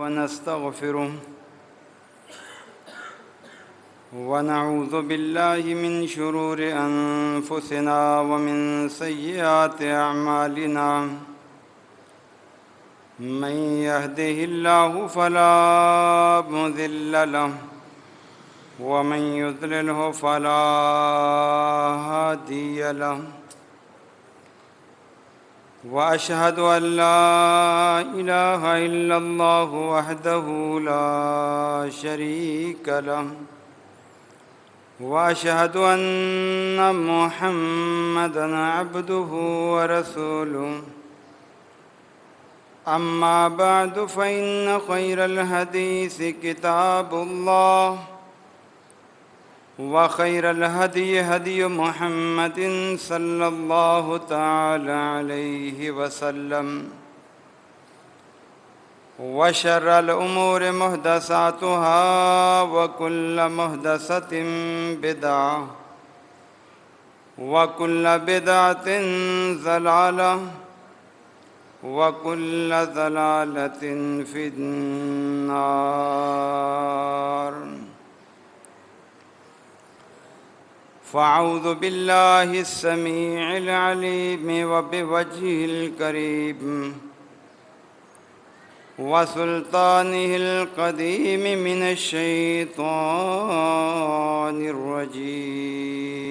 ونستغفره ونعوذ بالله من شرور أنفسنا ومن سيئات أعمالنا من يهده الله فلا مضل له ومن يضلله فلا هادي له وأشهد أن لا إله إلا الله وحده لا شريك له وأشهد أن محمدًا عبده ورسوله أما بعد فإن خير الحديث كتاب الله وخير الهدي هدي محمد صلى الله تعالى عليه وسلم وشر الأمور محدثاتها وكل محدثة بدعة وكل بدعة ضلالة وكل ضلالة في النار فأعوذ بالله السميع العليم وبوجهه الكريم وسلطانه القديم من الشيطان الرجيم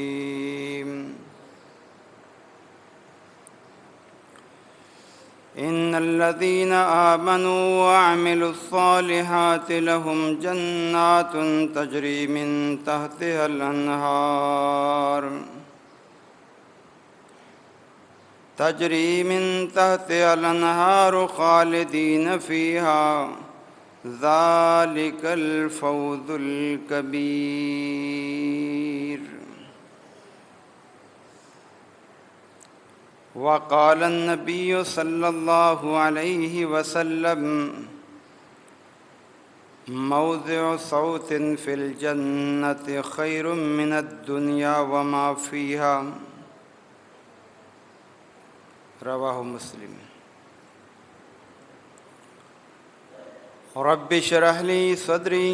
إن الذين آمنوا وعملوا الصالحات لهم جنات تجري من تحتها الأنهار خالدين فيها ذلك الفوز الكبير وقال النبي صلى الله عليه وسلم موضع صوت في الجنة خير من الدنيا وما فيها رواہ مسلم۔ رب اشرح لي صدري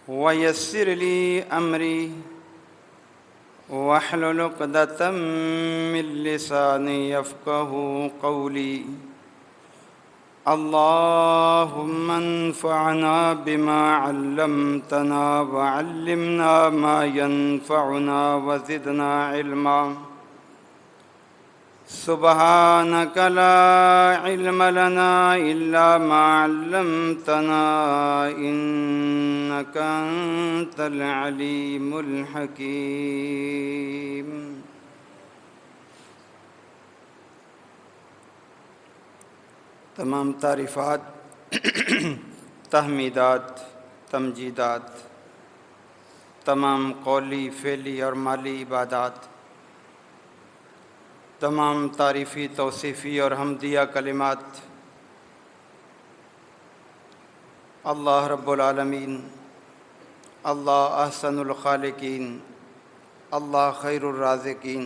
ويسر لي أمري واحلل عقدة من لساني يفقهوا قولي اللهم انفعنا بما علمتنا وعلمنا ما ينفعنا وزدنا علما سبحانك لا علم لنا إلا ما علمتنا إنك أنت العليم الحكيم۔ تمام تعریفات، تحمیدات، تمجیدات، تمام قولی، فعلی اور مالی عبادات، تمام تعریفی، توصیفی اور حمدیہ کلمات اللہ رب العالمین، اللہ احسن الخالقین، اللہ خیر الرازقین،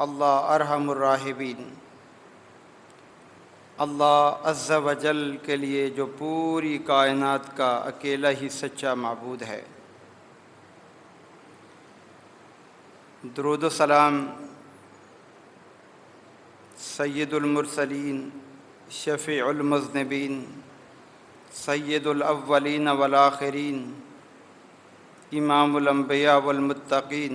اللہ ارحم الراحمین، اللہ عز و جل کے لیے جو پوری کائنات کا اکیلا ہی سچا معبود ہے، درود و سلام سید المرسلین، شفیع المذنبین، سید الاولین والآخرین، امام الانبیاء والمتقین،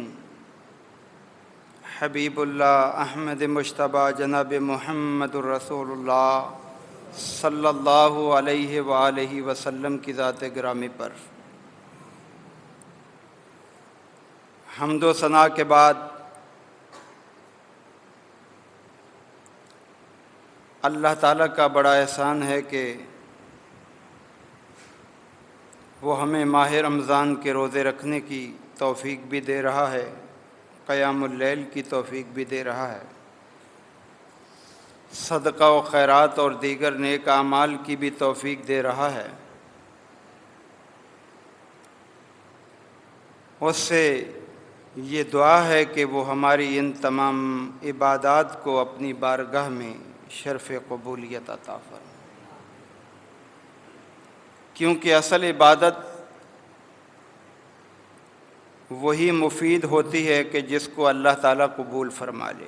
حبیب اللہ احمد مجتبیٰ جناب محمد الرسول اللہ صلی اللہ علیہ وآلہ وسلم کی ذات گرامی پر حمد و ثنا کے بعد اللہ تعالیٰ کا بڑا احسان ہے کہ وہ ہمیں ماہ رمضان کے روزے رکھنے کی توفیق بھی دے رہا ہے، قیام اللیل کی توفیق بھی دے رہا ہے، صدقہ و خیرات اور دیگر نیک اعمال کی بھی توفیق دے رہا ہے۔ اس سے یہ دعا ہے کہ وہ ہماری ان تمام عبادات کو اپنی بارگاہ میں شرف قبولیت عطا فرمائے۔ کیونکہ اصل عبادت وہی مفید ہوتی ہے کہ جس کو اللہ تعالیٰ قبول فرما لے۔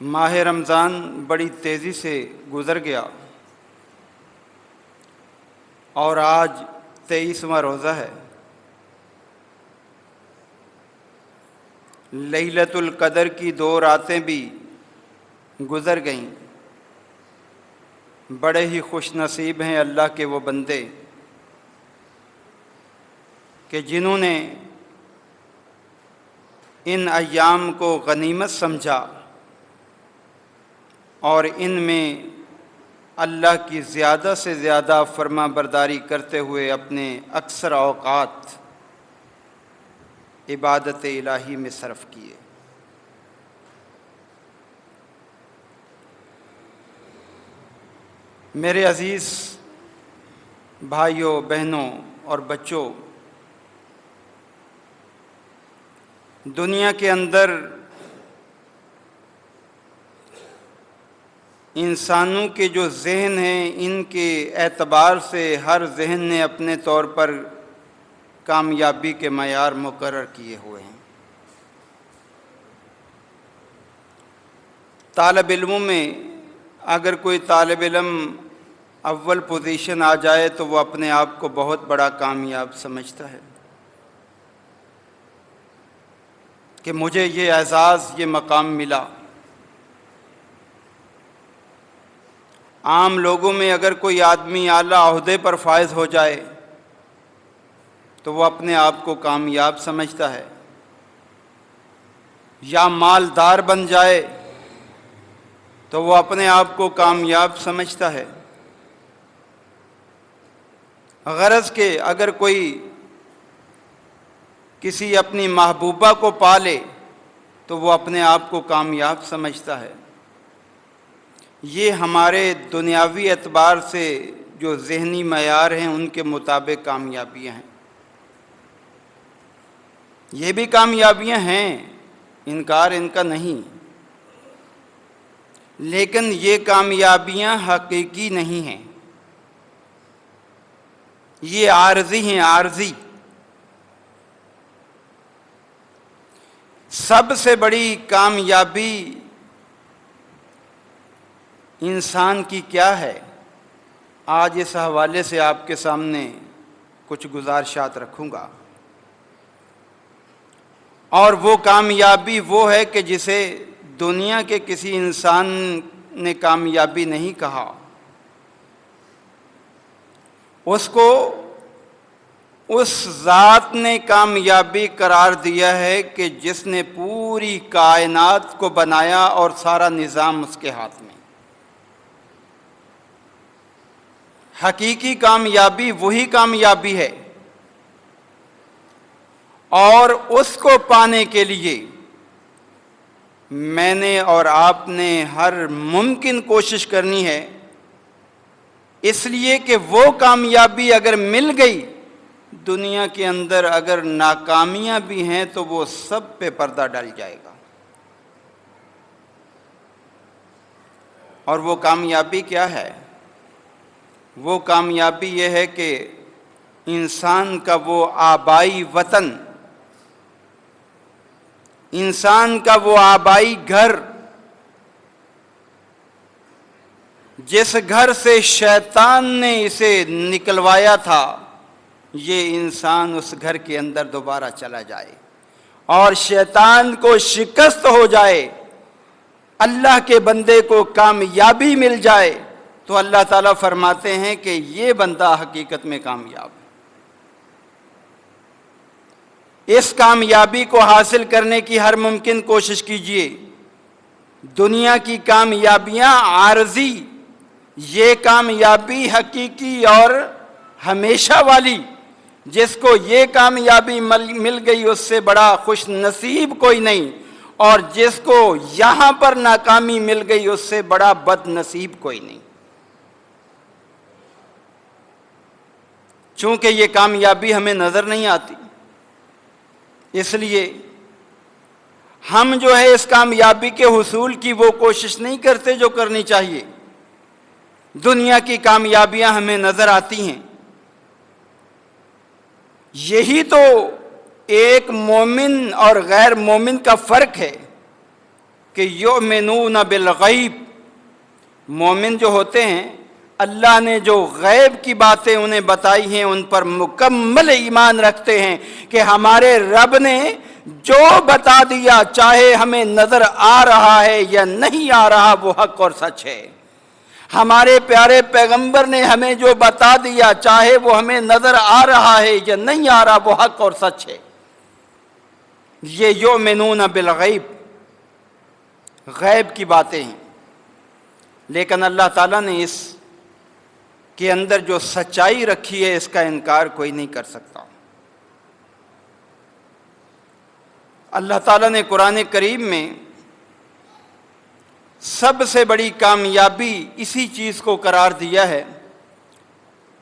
ماہ رمضان بڑی تیزی سے گزر گیا اور آج 23واں روزہ ہے۔ لیلۃ القدر کی 2 راتیں بھی گزر گئیں۔ بڑے ہی خوش نصیب ہیں اللہ کے وہ بندے کہ جنہوں نے ان ایام کو غنیمت سمجھا اور ان میں اللہ کی زیادہ سے زیادہ فرما برداری کرتے ہوئے اپنے اکثر اوقات عبادت الہی میں صرف کیے۔ میرے عزیز بھائیوں، بہنوں اور بچوں، دنیا کے اندر انسانوں کے جو ذہن ہیں، ان کے اعتبار سے ہر ذہن نے اپنے طور پر کامیابی کے معیار مقرر کیے ہوئے ہیں۔ طالب علموں میں اگر کوئی طالب علم اول پوزیشن آ جائے تو وہ اپنے آپ کو بہت بڑا کامیاب سمجھتا ہے کہ مجھے یہ اعزاز، یہ مقام ملا۔ عام لوگوں میں اگر کوئی آدمی اعلیٰ عہدے پر فائز ہو جائے تو وہ اپنے آپ کو کامیاب سمجھتا ہے، یا مالدار بن جائے تو وہ اپنے آپ کو کامیاب سمجھتا ہے۔ غرض کہ اگر کوئی کسی اپنی محبوبہ کو پا لے تو وہ اپنے آپ کو کامیاب سمجھتا ہے۔ یہ ہمارے دنیاوی اعتبار سے جو ذہنی معیار ہیں ان کے مطابق کامیابیاں ہیں۔ یہ بھی کامیابیاں ہیں، انکار ان کا نہیں، لیکن یہ کامیابیاں حقیقی نہیں ہیں، یہ عارضی ہیں، عارضی۔ سب سے بڑی کامیابی انسان کی کیا ہے؟ آج اس حوالے سے آپ کے سامنے کچھ گزارشات رکھوں گا، اور وہ کامیابی وہ ہے کہ جسے دنیا کے کسی انسان نے کامیابی نہیں کہا، اس کو اس ذات نے کامیابی قرار دیا ہے کہ جس نے پوری کائنات کو بنایا اور سارا نظام اس کے ہاتھ میں۔ حقیقی کامیابی وہی کامیابی ہے، اور اس کو پانے کے لیے میں نے اور آپ نے ہر ممکن کوشش کرنی ہے، اس لیے کہ وہ کامیابی اگر مل گئی، دنیا کے اندر اگر ناکامیاں بھی ہیں تو وہ سب پہ پردہ ڈل جائے گا۔ اور وہ کامیابی کیا ہے؟ وہ کامیابی یہ ہے کہ انسان کا وہ آبائی وطن، انسان کا وہ آبائی گھر، جس گھر سے شیطان نے اسے نکلوایا تھا، یہ انسان اس گھر کے اندر دوبارہ چلا جائے اور شیطان کو شکست ہو جائے، اللہ کے بندے کو کامیابی مل جائے، تو اللہ تعالیٰ فرماتے ہیں کہ یہ بندہ حقیقت میں کامیاب ہے۔ اس کامیابی کو حاصل کرنے کی ہر ممکن کوشش کیجیے۔ دنیا کی کامیابیاں عارضی، یہ کامیابی حقیقی اور ہمیشہ والی، جس کو یہ کامیابی مل گئی اس سے بڑا خوش نصیب کوئی نہیں، اور جس کو یہاں پر ناکامی مل گئی اس سے بڑا بد نصیب کوئی نہیں۔ چونکہ یہ کامیابی ہمیں نظر نہیں آتی، اس لیے ہم جو ہے اس کامیابی کے حصول کی وہ کوشش نہیں کرتے جو کرنی چاہیے۔ دنیا کی کامیابیاں ہمیں نظر آتی ہیں۔ یہی تو ایک مومن اور غیر مومن کا فرق ہے کہ یؤمنون بالغیب، مومن جو ہوتے ہیں اللہ نے جو غیب کی باتیں انہیں بتائی ہیں ان پر مکمل ایمان رکھتے ہیں کہ ہمارے رب نے جو بتا دیا چاہے ہمیں نظر آ رہا ہے یا نہیں آ رہا وہ حق اور سچ ہے۔ ہمارے پیارے پیغمبر نے ہمیں جو بتا دیا چاہے وہ ہمیں نظر آ رہا ہے یا نہیں آ رہا وہ حق اور سچ ہے۔ یہ یؤمنون بالغیب، غیب کی باتیں ہیں، لیکن اللہ تعالیٰ نے اس کے اندر جو سچائی رکھی ہے اس کا انکار کوئی نہیں کر سکتا۔ اللہ تعالیٰ نے قرآن کریم میں سب سے بڑی کامیابی اسی چیز کو قرار دیا ہے،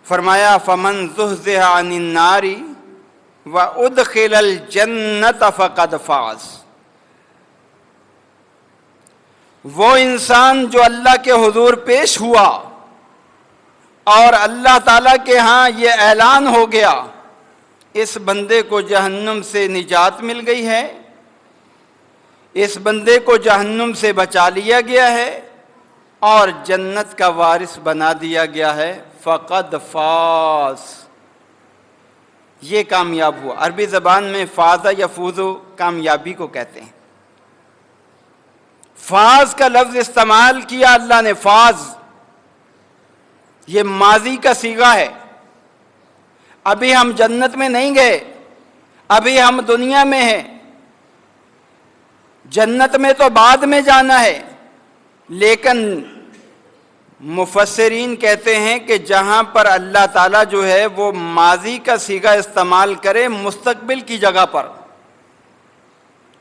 فرمایا فَمَنْ زُحْزِحَ عَنِ النَّارِ وَأُدْخِلَ الْجَنَّةَ فَقَدْ فَازَ۔ وہ انسان جو اللہ کے حضور پیش ہوا اور اللہ تعالیٰ کے ہاں یہ اعلان ہو گیا اس بندے کو جہنم سے نجات مل گئی ہے، اس بندے کو جہنم سے بچا لیا گیا ہے اور جنت کا وارث بنا دیا گیا ہے، فقد فاز، یہ کامیاب ہوا۔ عربی زبان میں فاز یفوز کامیابی کو کہتے ہیں۔ فاز کا لفظ استعمال کیا اللہ نے، فاز، یہ ماضی کا صیغہ ہے۔ ابھی ہم جنت میں نہیں گئے، ابھی ہم دنیا میں ہیں، جنت میں تو بعد میں جانا ہے۔ لیکن مفسرین کہتے ہیں کہ جہاں پر اللہ تعالیٰ جو ہے وہ ماضی کا صیغہ استعمال کرے مستقبل کی جگہ پر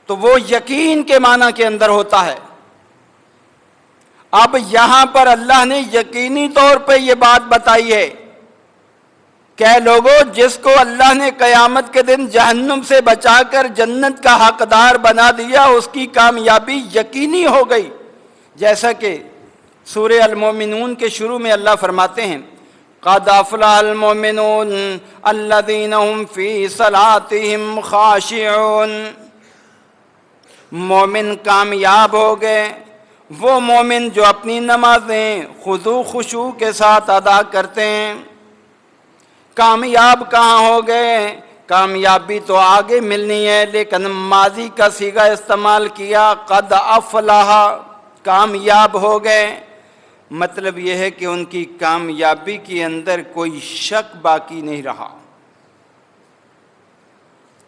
تو وہ یقین کے معنی کے اندر ہوتا ہے۔ اب یہاں پر اللہ نے یقینی طور پہ یہ بات بتائی ہے کہ لوگوں جس کو اللہ نے قیامت کے دن جہنم سے بچا کر جنت کا حقدار بنا دیا اس کی کامیابی یقینی ہو گئی، جیسا کہ سورہ المومنون کے شروع میں اللہ فرماتے ہیں قَدْ أَفْلَحَ الْمُؤْمِنُونَ الَّذِينَ هُمْ فِي صَلَاتِهِمْ خَاشِعُونَ۔ مومن کامیاب ہو گئے، وہ مومن جو اپنی نمازیں خضوع خشوع کے ساتھ ادا کرتے ہیں۔ کامیاب کہاں ہو گئے؟ کامیابی تو آگے ملنی ہے، لیکن ماضی کا صیغہ استعمال کیا، قد افلح، کامیاب ہو گئے۔ مطلب یہ ہے کہ ان کی کامیابی کے اندر کوئی شک باقی نہیں رہا۔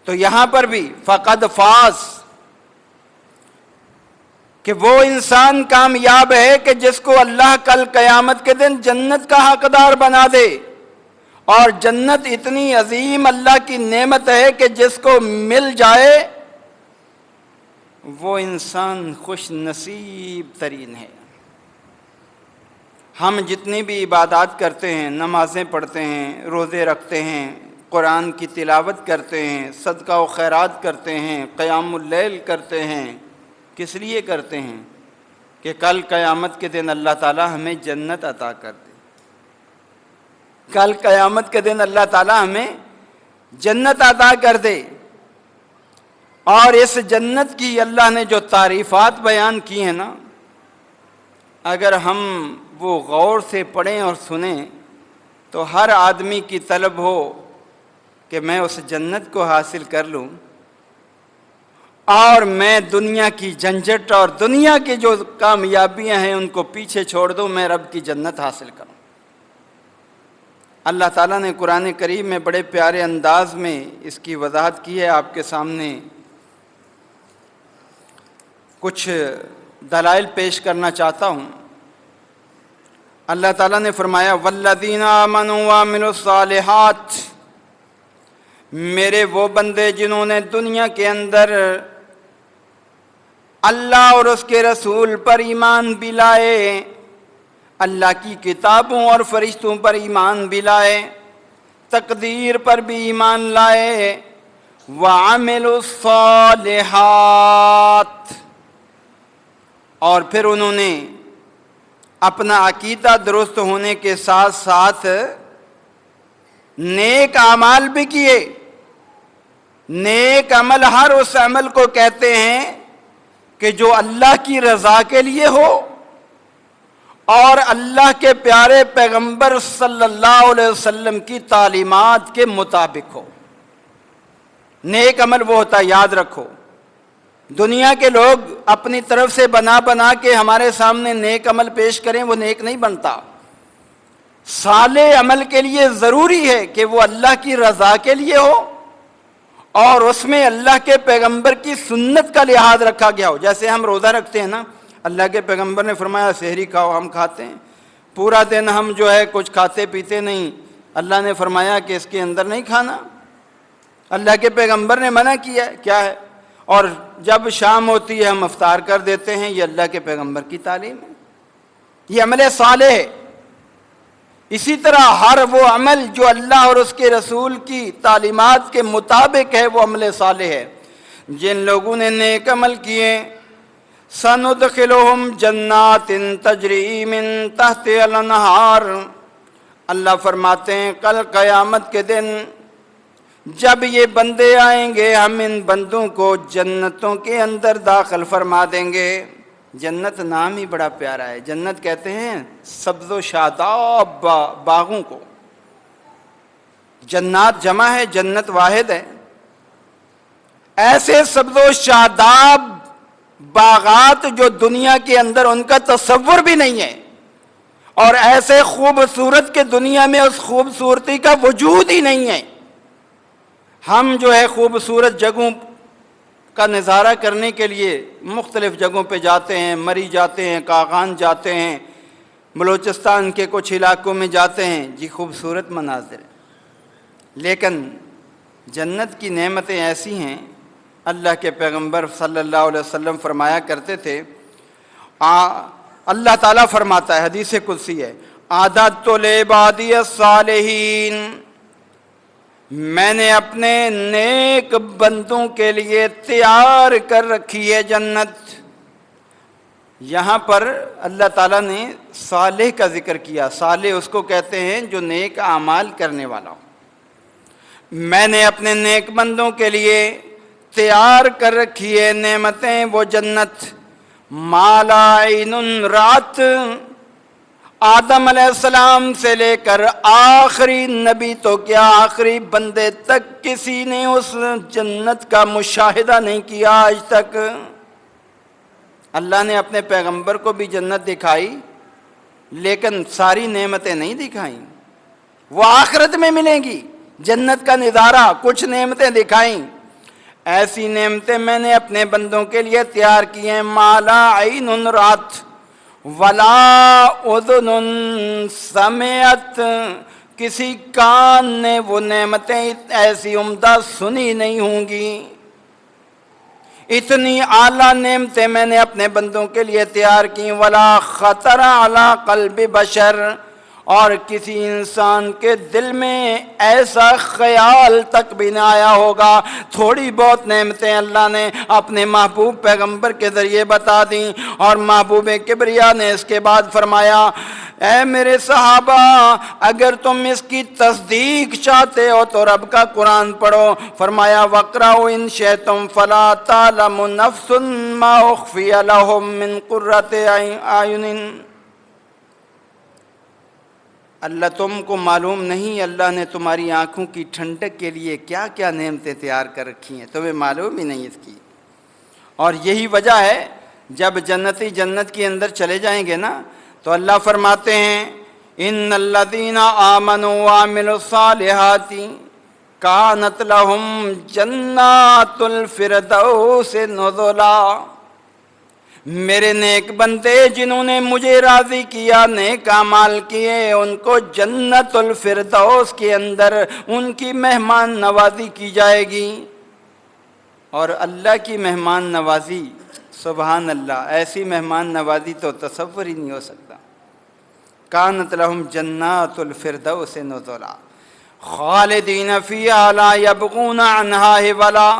تو یہاں پر بھی فقد فاز، کہ وہ انسان کامیاب ہے کہ جس کو اللہ کل قیامت کے دن جنت کا حقدار بنا دے، اور جنت اتنی عظیم اللہ کی نعمت ہے کہ جس کو مل جائے وہ انسان خوش نصیب ترین ہے۔ ہم جتنی بھی عبادات کرتے ہیں، نمازیں پڑھتے ہیں، روزے رکھتے ہیں، قرآن کی تلاوت کرتے ہیں، صدقہ و خیرات کرتے ہیں، قیام اللیل کرتے ہیں، کس لیے کرتے ہیں؟ کہ کل قیامت کے دن اللہ تعالی ہمیں جنت عطا کر دے۔ کل قیامت کے دن اللہ تعالی ہمیں جنت عطا کر دے، اور اس جنت کی اللہ نے جو تعریفات بیان کی ہیں نا، اگر ہم وہ غور سے پڑھیں اور سنیں تو ہر آدمی کی طلب ہو کہ میں اس جنت کو حاصل کر لوں اور میں دنیا کی جھنجھٹ اور دنیا کی جو کامیابیاں ہیں ان کو پیچھے چھوڑ دوں، میں رب کی جنت حاصل کروں۔ اللہ تعالیٰ نے قرآن کریم میں بڑے پیارے انداز میں اس کی وضاحت کی ہے، آپ کے سامنے کچھ دلائل پیش کرنا چاہتا ہوں۔ اللہ تعالیٰ نے فرمایا وَالَّذِينَ آمَنُوا وَعَمِلُوا الصَّالِحَاتِ، میرے وہ بندے جنہوں نے دنیا کے اندر اللہ اور اس کے رسول پر ایمان بھی لائے، اللہ کی کتابوں اور فرشتوں پر ایمان بھی لائے، تقدیر پر بھی ایمان لائے، وعملوا الصالحات، اور پھر انہوں نے اپنا عقیدہ درست ہونے کے ساتھ ساتھ نیک اعمال بھی کیے۔ نیک عمل ہر اس عمل کو کہتے ہیں کہ جو اللہ کی رضا کے لیے ہو اور اللہ کے پیارے پیغمبر صلی اللہ علیہ وسلم کی تعلیمات کے مطابق ہو۔ نیک عمل وہ ہوتا ہے، یاد رکھو، دنیا کے لوگ اپنی طرف سے بنا بنا کے ہمارے سامنے نیک عمل پیش کریں، وہ نیک نہیں بنتا۔ صالح عمل کے لیے ضروری ہے کہ وہ اللہ کی رضا کے لیے ہو اور اس میں اللہ کے پیغمبر کی سنت کا لحاظ رکھا گیا ہو۔ جیسے ہم روزہ رکھتے ہیں نا، اللہ کے پیغمبر نے فرمایا سحری کھاؤ، ہم کھاتے ہیں، پورا دن ہم جو ہے کچھ کھاتے پیتے نہیں، اللہ نے فرمایا کہ اس کے اندر نہیں کھانا، اللہ کے پیغمبر نے منع کیا ہے، کیا ہے؟ اور جب شام ہوتی ہے ہم افطار کر دیتے ہیں، یہ اللہ کے پیغمبر کی تعلیم ہے، یہ عمل صالح ہے۔ اسی طرح ہر وہ عمل جو اللہ اور اس کے رسول کی تعلیمات کے مطابق ہے وہ عمل صالح ہے۔ جن لوگوں نے نیک عمل کیے، سندخلہم جنات تجری من تحتہا الانہار، اللہ فرماتے ہیں کل قیامت کے دن جب یہ بندے آئیں گے ہم ان بندوں کو جنتوں کے اندر داخل فرما دیں گے۔ جنت نام ہی بڑا پیارا ہے، جنت کہتے ہیں سبز و شاداب باغوں کو، جنات جمع ہے، جنت واحد ہے۔ ایسے سبز و شاداب باغات جو دنیا کے اندر ان کا تصور بھی نہیں ہے، اور ایسے خوبصورت کہ دنیا میں اس خوبصورتی کا وجود ہی نہیں ہے۔ ہم جو ہے خوبصورت جگہوں کا نظارہ کرنے کے لیے مختلف جگہوں پہ جاتے ہیں، مری جاتے ہیں، کاغان جاتے ہیں، بلوچستان کے کچھ علاقوں میں جاتے ہیں، جی خوبصورت مناظر ہیں، لیکن جنت کی نعمتیں ایسی ہیں۔ اللہ کے پیغمبر صلی اللہ علیہ وسلم فرمایا کرتے تھے، اللہ تعالیٰ فرماتا ہے، حدیث قدسی ہے، اعددت لعبادی الصالحین، میں نے اپنے نیک بندوں کے لیے تیار کر رکھی ہے جنت۔ یہاں پر اللہ تعالیٰ نے صالح کا ذکر کیا، صالح اس کو کہتے ہیں جو نیک اعمال کرنے والا ہو۔ میں نے اپنے نیک بندوں کے لیے تیار کر رکھی ہے نعمتیں، وہ جنت، ما لا عین رات، آدم علیہ السلام سے لے کر آخری نبی تو کیا آخری بندے تک کسی نے اس جنت کا مشاہدہ نہیں کیا آج تک۔ اللہ نے اپنے پیغمبر کو بھی جنت دکھائی لیکن ساری نعمتیں نہیں دکھائیں، وہ آخرت میں ملیں گی جنت کا نظارہ، کچھ نعمتیں دکھائیں۔ ایسی نعمتیں میں نے اپنے بندوں کے لیے تیار کی ہیں، ما لا عین رات ولا اذن سمعت، کسی کان نے وہ نعمتیں ایسی عمدہ سنی نہیں ہوں گی۔ اتنی اعلیٰ نعمتیں میں نے اپنے بندوں کے لیے تیار کی، ولا خطر علی قلب بشر، اور کسی انسان کے دل میں ایسا خیال تک بھی نہ آیا ہوگا۔ تھوڑی بہت نعمتیں اللہ نے اپنے محبوب پیغمبر کے ذریعے بتا دیں، اور محبوب کبریا نے اس کے بعد فرمایا، اے میرے صحابہ اگر تم اس کی تصدیق چاہتے ہو تو رب کا قرآن پڑھو۔ فرمایا وَاقْرَؤْا إِن شِئْتُمْ فَلَا تَعْلَمُ نَفْسٌ مَّا أُخْفِيَ لَهُم مِّن قُرَّةِ أَعْيُنٍ، اللہ تم کو معلوم نہیں اللہ نے تمہاری آنکھوں کی ٹھنڈک کے لیے کیا کیا نعمتیں تیار کر رکھی ہیں، تمہیں معلوم ہی نہیں اس کی۔ اور یہی وجہ ہے جب جنتی جنت کے اندر چلے جائیں گے نا تو اللہ فرماتے ہیں ان الذین آمنوا وعملوا الصالحات کانت لہم جنات الفردوس نزلا، میرے نیک بندے جنہوں نے مجھے راضی کیا، نیک اعمال کیے، ان کو جنت الفردوس کے اندر ان کی مہمان نوازی کی جائے گی۔ اور اللہ کی مہمان نوازی، سبحان اللہ، ایسی مہمان نوازی تو تصور ہی نہیں ہو سکتا۔ کانت لہم جنات الفردوس نزلا، خالدین فیہا لا یبغون عنہا حولا،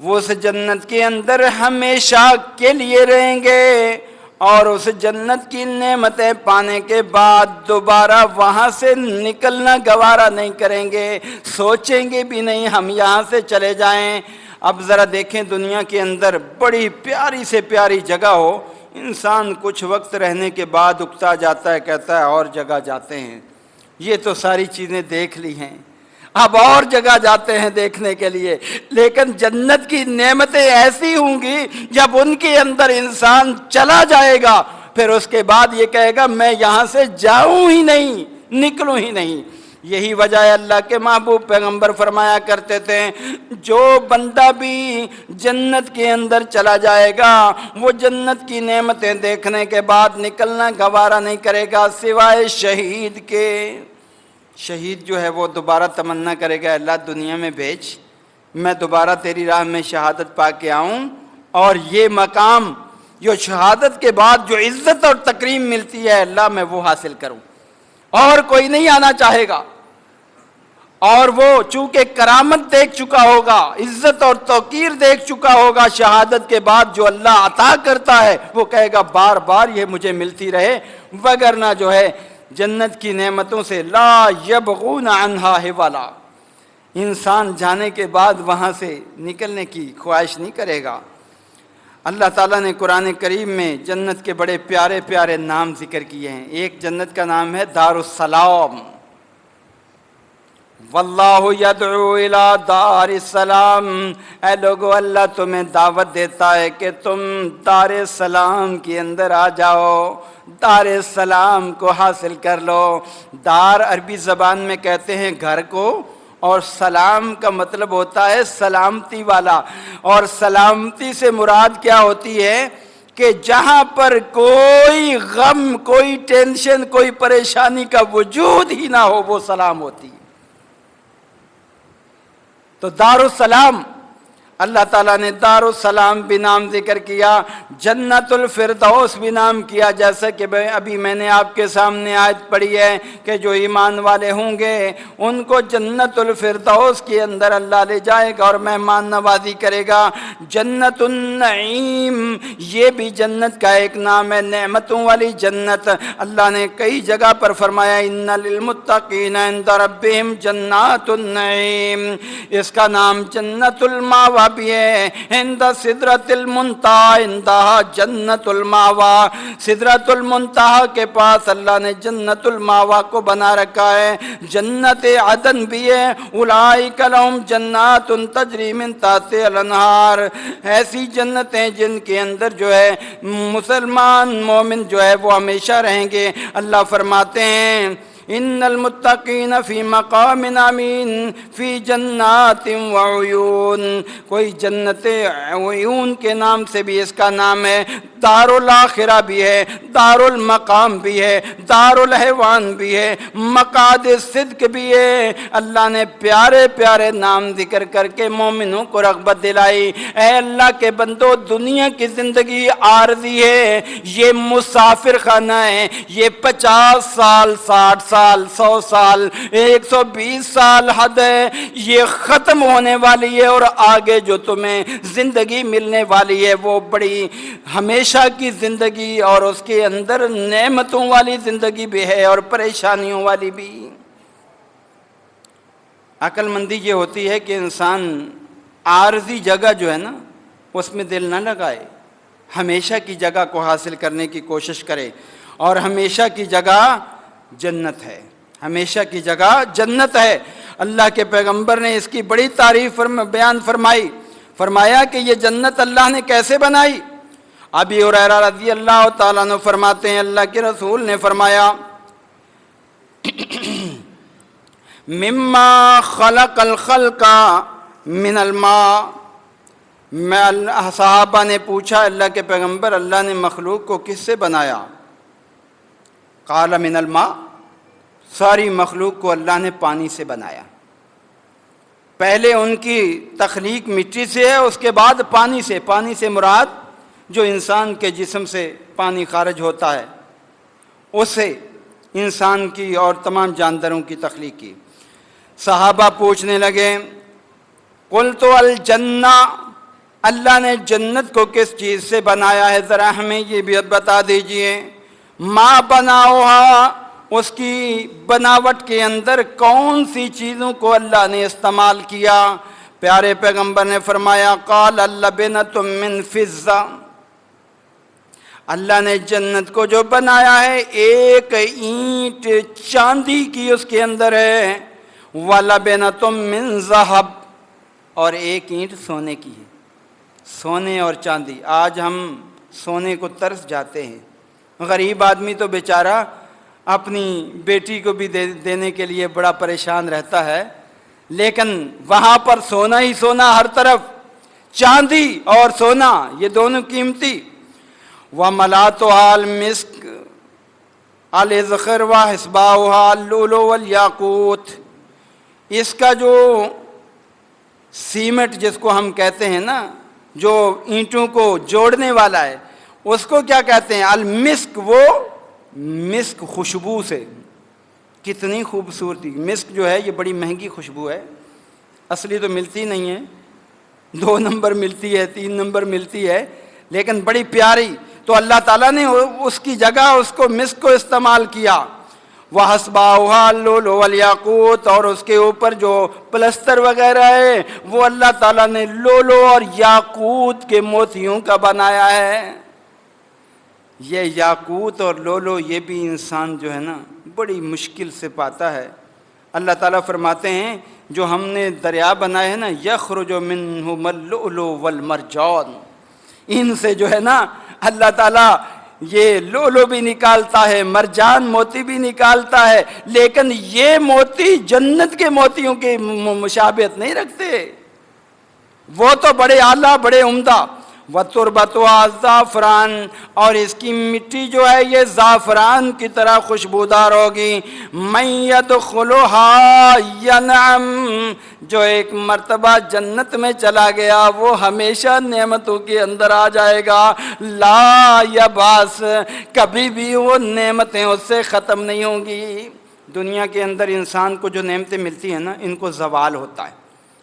وہ اس جنت کے اندر ہمیشہ کے لیے رہیں گے، اور اس جنت کی نعمتیں پانے کے بعد دوبارہ وہاں سے نکلنا گوارا نہیں کریں گے، سوچیں گے بھی نہیں ہم یہاں سے چلے جائیں۔ اب ذرا دیکھیں دنیا کے اندر بڑی پیاری سے پیاری جگہ ہو، انسان کچھ وقت رہنے کے بعد اکتا جاتا ہے، کہتا ہے اور جگہ جاتے ہیں، یہ تو ساری چیزیں دیکھ لی ہیں، اب اور جگہ جاتے ہیں دیکھنے کے لیے۔ لیکن جنت کی نعمتیں ایسی ہوں گی جب ان کے اندر انسان چلا جائے گا، پھر اس کے بعد یہ کہے گا میں یہاں سے جاؤں ہی نہیں، نکلوں ہی نہیں۔ یہی وجہ ہے اللہ کے محبوب پیغمبر فرمایا کرتے تھے جو بندہ بھی جنت کے اندر چلا جائے گا وہ جنت کی نعمتیں دیکھنے کے بعد نکلنا گوارا نہیں کرے گا سوائے شہید کے۔ شہید جو ہے وہ دوبارہ تمنا کرے گا اللہ دنیا میں بھیج، میں دوبارہ تیری راہ میں شہادت پا کے آؤں، اور یہ مقام جو شہادت کے بعد جو عزت اور تکریم ملتی ہے اللہ میں وہ حاصل کروں، اور کوئی نہیں آنا چاہے گا۔ اور وہ چونکہ کرامت دیکھ چکا ہوگا، عزت اور توقیر دیکھ چکا ہوگا، شہادت کے بعد جو اللہ عطا کرتا ہے وہ کہے گا بار بار یہ مجھے ملتی رہے، وگرنہ جو ہے جنت کی نعمتوں سے لا یبغون عنہا حولا، انسان جانے کے بعد وہاں سے نکلنے کی خواہش نہیں کرے گا۔ اللہ تعالیٰ نے قرآن کریم میں جنت کے بڑے پیارے پیارے نام ذکر کیے ہیں۔ ایک جنت کا نام ہے دار السلام، واللہ یدعو الی دار السلام، اے لوگو اللہ تمہیں دعوت دیتا ہے کہ تم دار السلام کے اندر آ جاؤ، دار السلام کو حاصل کر لو۔ دار عربی زبان میں کہتے ہیں گھر کو، اور سلام کا مطلب ہوتا ہے سلامتی والا، اور سلامتی سے مراد کیا ہوتی ہے کہ جہاں پر کوئی غم، کوئی ٹینشن، کوئی پریشانی کا وجود ہی نہ ہو وہ سلام ہوتی ہے۔ تو دار السلام، اللہ تعالیٰ نے دار السلام بھی نام ذکر کیا، جنت الفردوس بھی نام کیا، جیسا کہ ابھی میں نے آپ کے سامنے آیت پڑھی ہے کہ جو ایمان والے ہوں گے ان کو جنت الفردوس کے اندر اللہ لے جائے گا اور مہمان نوازی کرے گا۔ جنت النعیم یہ بھی جنت کا ایک نام ہے، نعمتوں والی جنت۔ اللہ نے کئی جگہ پر فرمایا ان للمتقین عند ربہم جنات النعیم، اس کا نام جنت الماوا بھی ہے، عند سدرۃ المنتہی، عندہا جنت الماوا، سدرۃ المنتہی کے پاس اللہ نے جنت الماوا کو بنا رکھا ہے۔ جنت عدن بھی ہے، اولئک لہم جنات تجری من تحتہا الانہار، ایسی جنتیں جن کے اندر جو ہے مسلمان مومن جو ہے وہ ہمیشہ رہیں گے۔ اللہ فرماتے ہیں ان المتقین فی مقام امین فی جنات وعیون، کوئی جنت عیون کے نام سے بھی اس کا نام ہے، دار الاخرہ بھی ہے، دار المقام بھی ہے، دار الحیوان بھی ہے، مقعد صدق بھی ہے۔ اللہ نے پیارے پیارے نام ذکر کر کے مومنوں کو رغبت دلائی، اے اللہ کے بندو دنیا کی زندگی عارضی ہے، یہ مسافر خانہ ہے، یہ 50 سال 60 سال 100 سال 120 سال حد ہے، یہ ختم ہونے والی ہے، اور آگے جو تمہیں زندگی ملنے والی ہے وہ بڑی ہمیشہ کی زندگی، اور اس کے اندر نعمتوں والی زندگی بھی ہے اور پریشانیوں والی بھی۔ عقل مندی یہ ہوتی ہے کہ انسان عارضی جگہ جو ہے نا اس میں دل نہ لگائے، ہمیشہ کی جگہ کو حاصل کرنے کی کوشش کرے، اور ہمیشہ کی جگہ جنت ہے، ہمیشہ کی جگہ جنت ہے۔ اللہ کے پیغمبر نے اس کی بڑی تعریف بیان فرمائی، فرمایا کہ یہ جنت اللہ نے کیسے بنائی۔ ابی ہریرہ رضی اللہ تعالیٰ عنہ فرماتے ہیں اللہ کے رسول نے فرمایا مما خلق الخلق من الماء، صحابہ نے پوچھا اللہ کے پیغمبر اللہ نے مخلوق کو کس سے بنایا؟ قال من الماء، ساری مخلوق کو اللہ نے پانی سے بنایا۔ پہلے ان کی تخلیق مٹی سے ہے، اس کے بعد پانی سے۔ پانی سے مراد جو انسان کے جسم سے پانی خارج ہوتا ہے اس سے انسان کی اور تمام جانداروں کی تخلیق کی۔ صحابہ پوچھنے لگے قلت الجنہ، اللہ نے جنت کو کس چیز سے بنایا ہے ذرا ہمیں یہ بھی بتا دیجئے، ما بناؤہا، اس کی بناوٹ کے اندر کون سی چیزوں کو اللہ نے استعمال کیا؟ پیارے پیغمبر نے فرمایا قال اللبنۃ من فضہ، اللہ نے جنت کو جو بنایا ہے ایک اینٹ چاندی کی اس کے اندر ہے، وَلَبِنَةٌ مِّن ذَهَبٍ، اور ایک اینٹ سونے کی ہے۔ سونے اور چاندی، آج ہم سونے کو ترس جاتے ہیں، غریب آدمی تو بیچارہ اپنی بیٹی کو بھی دینے کے لیے بڑا پریشان رہتا ہے، لیکن وہاں پر سونا ہی سونا ہر طرف، چاندی اور سونا یہ دونوں قیمتی۔ وَمَلَاتُهَا الْمِسْكُ الْإِذْخِرُ وَحِسْبَاؤُهَا اللُّؤْلُؤُ وَالْيَاقُوتُ، اس کا جو سیمنٹ جس کو ہم کہتے ہیں نا، جو اینٹوں کو جوڑنے والا ہے، اس کو کیا کہتے ہیں؟ المسک، وہ مسک خوشبو سے، کتنی خوبصورتی، مسک جو ہے یہ بڑی مہنگی خوشبو ہے، اصلی تو ملتی نہیں ہے، 2 نمبر ملتی ہے، 3 نمبر ملتی ہے، لیکن بڑی پیاری، تو اللہ تعالیٰ نے اس کی جگہ اس کو مسک کو استعمال کیا۔ وَحَسْبَاؤُهَا اللُّؤْلُؤُ وَالْيَاقُوتُ، اور اس کے اوپر جو پلستر وغیرہ ہے وہ اللہ تعالیٰ نے لولو اور یاقوت کے موتیوں کا بنایا ہے۔ یہ یاقوت اور لولو یہ بھی انسان جو ہے نا بڑی مشکل سے پاتا ہے۔ اللہ تعالیٰ فرماتے ہیں جو ہم نے دریا بنائے ہیں نا، یخرج منہم اللؤلؤ والمرجان، ان سے جو ہے نا اللہ تعالیٰ یہ لولو بھی نکالتا ہے، مرجان موتی بھی نکالتا ہے، لیکن یہ موتی جنت کے موتیوں کی مشابہت نہیں رکھتے، وہ تو بڑے اعلیٰ بڑے عمدہ۔ وَتُرْبَتُهَا زَعْفَرَانٌ، اور اس کی مٹی جو ہے یہ زعفران کی طرح خوشبودار ہوگی۔ مَن يَدْخُلُهَا يَنْعَمْ، جو ایک مرتبہ جنت میں چلا گیا وہ ہمیشہ نعمتوں کے اندر آ جائے گا، لا یبعث، کبھی بھی وہ نعمتیں اس سے ختم نہیں ہوں گی۔ دنیا کے اندر انسان کو جو نعمتیں ملتی ہیں نا ان کو زوال ہوتا ہے۔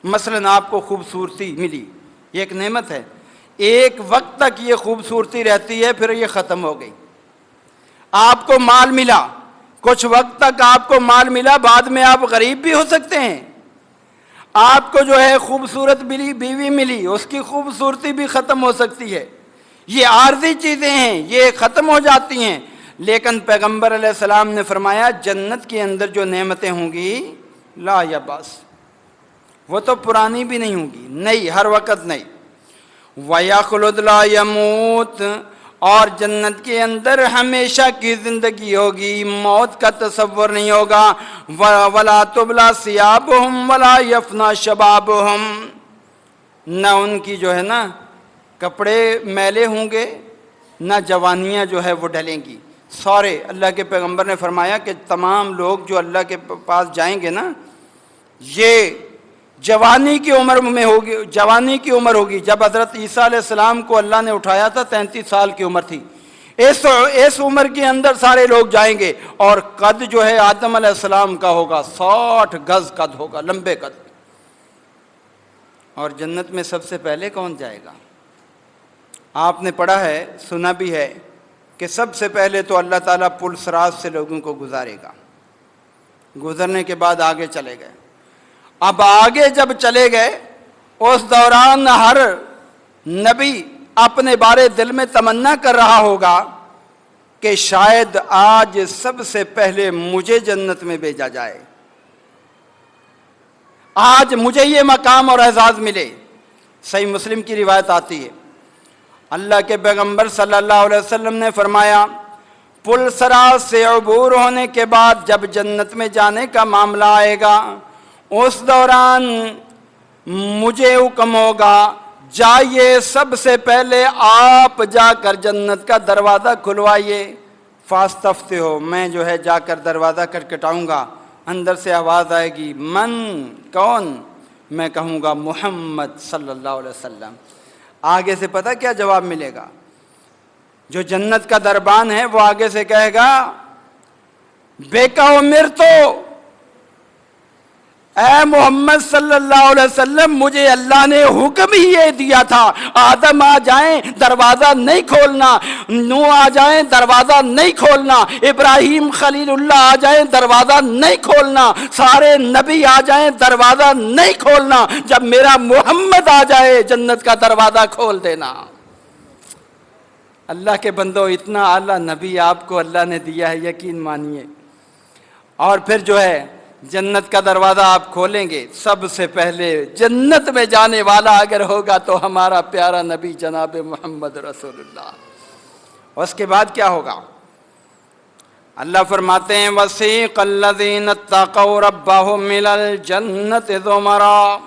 مثلا آپ کو خوبصورتی ملی، یہ ایک نعمت ہے، ایک وقت تک یہ خوبصورتی رہتی ہے، پھر یہ ختم ہو گئی۔ آپ کو مال ملا، کچھ وقت تک آپ کو مال ملا، بعد میں آپ غریب بھی ہو سکتے ہیں۔ آپ کو جو ہے خوبصورت بیوی ملی، اس کی خوبصورتی بھی ختم ہو سکتی ہے۔ یہ عارضی چیزیں ہیں، یہ ختم ہو جاتی ہیں، لیکن پیغمبر علیہ السلام نے فرمایا جنت کے اندر جو نعمتیں ہوں گی لا یبعث، وہ تو پرانی بھی نہیں ہوں گی، نہیں، ہر وقت نہیں۔ وَيَخْلُدْ لَا يَمُوتُ، اور جنت کے اندر ہمیشہ کی زندگی ہوگی، موت کا تصور نہیں ہوگا۔ وَلَا تُبْلَى ثِيَابُهُمْ وَلَا يَفْنَى شَبَابُهُمْ، نہ ان کی جو ہے نا کپڑے میلے ہوں گے، نہ جوانیاں جو ہے وہ ڈلیں گی۔ سارے اللہ کے پیغمبر نے فرمایا کہ تمام لوگ جو اللہ کے پاس جائیں گے نا، یہ جوانی کی عمر میں ہوگی، جوانی کی عمر ہوگی۔ جب حضرت عیسیٰ علیہ السلام کو اللہ نے اٹھایا تھا 33 سال کی عمر تھی، اس عمر کے اندر سارے لوگ جائیں گے، اور قد جو ہے آدم علیہ السلام کا ہوگا، 60 گز قد ہوگا، لمبے قد۔ اور جنت میں سب سے پہلے کون جائے گا؟ آپ نے پڑھا ہے، سنا بھی ہے کہ سب سے پہلے تو اللہ تعالیٰ پل صراط سے لوگوں کو گزارے گا، گزرنے کے بعد آگے چلے گئے۔ اب آگے جب چلے گئے، اس دوران ہر نبی اپنے بارے دل میں تمنا کر رہا ہوگا کہ شاید آج سب سے پہلے مجھے جنت میں بھیجا جائے، آج مجھے یہ مقام اور اعزاز ملے۔ صحیح مسلم کی روایت آتی ہے، اللہ کے پیغمبر صلی اللہ علیہ وسلم نے فرمایا پل صراط سے عبور ہونے کے بعد جب جنت میں جانے کا معاملہ آئے گا، اس دوران مجھے حکم ہوگا جائیے، سب سے پہلے آپ جا کر جنت کا دروازہ کھلوائیے۔ فاستفتحوا، میں جو ہے جا کر دروازہ کھٹکھٹاؤں گا، اندر سے آواز آئے گی، من، کون؟ میں کہوں گا محمد صلی اللہ علیہ وسلم۔ آگے سے پتہ کیا جواب ملے گا؟ جو جنت کا دربان ہے وہ آگے سے کہے گا بیکا امرتو، اے محمد صلی اللہ علیہ وسلم، مجھے اللہ نے حکم ہی یہ دیا تھا، آدم آ جائیں دروازہ نہیں کھولنا، نوح آ جائیں دروازہ نہیں کھولنا، ابراہیم خلیل اللہ آ جائیں دروازہ نہیں کھولنا، سارے نبی آ جائیں دروازہ نہیں کھولنا، جب میرا محمد آ جائے جنت کا دروازہ کھول دینا۔ اللہ کے بندو، اتنا اعلیٰ نبی آپ کو اللہ نے دیا ہے، یقین مانیے۔ اور پھر جو ہے جنت کا دروازہ آپ کھولیں گے، سب سے پہلے جنت میں جانے والا اگر ہوگا تو ہمارا پیارا نبی جناب محمد رسول اللہ۔ اس کے بعد کیا ہوگا؟ اللہ فرماتے ہیں وَسِيقَ الَّذِينَ اتَّقَوْا رَبَّهُمْ إِلَى الْجَنَّةِ زُمَرًا۔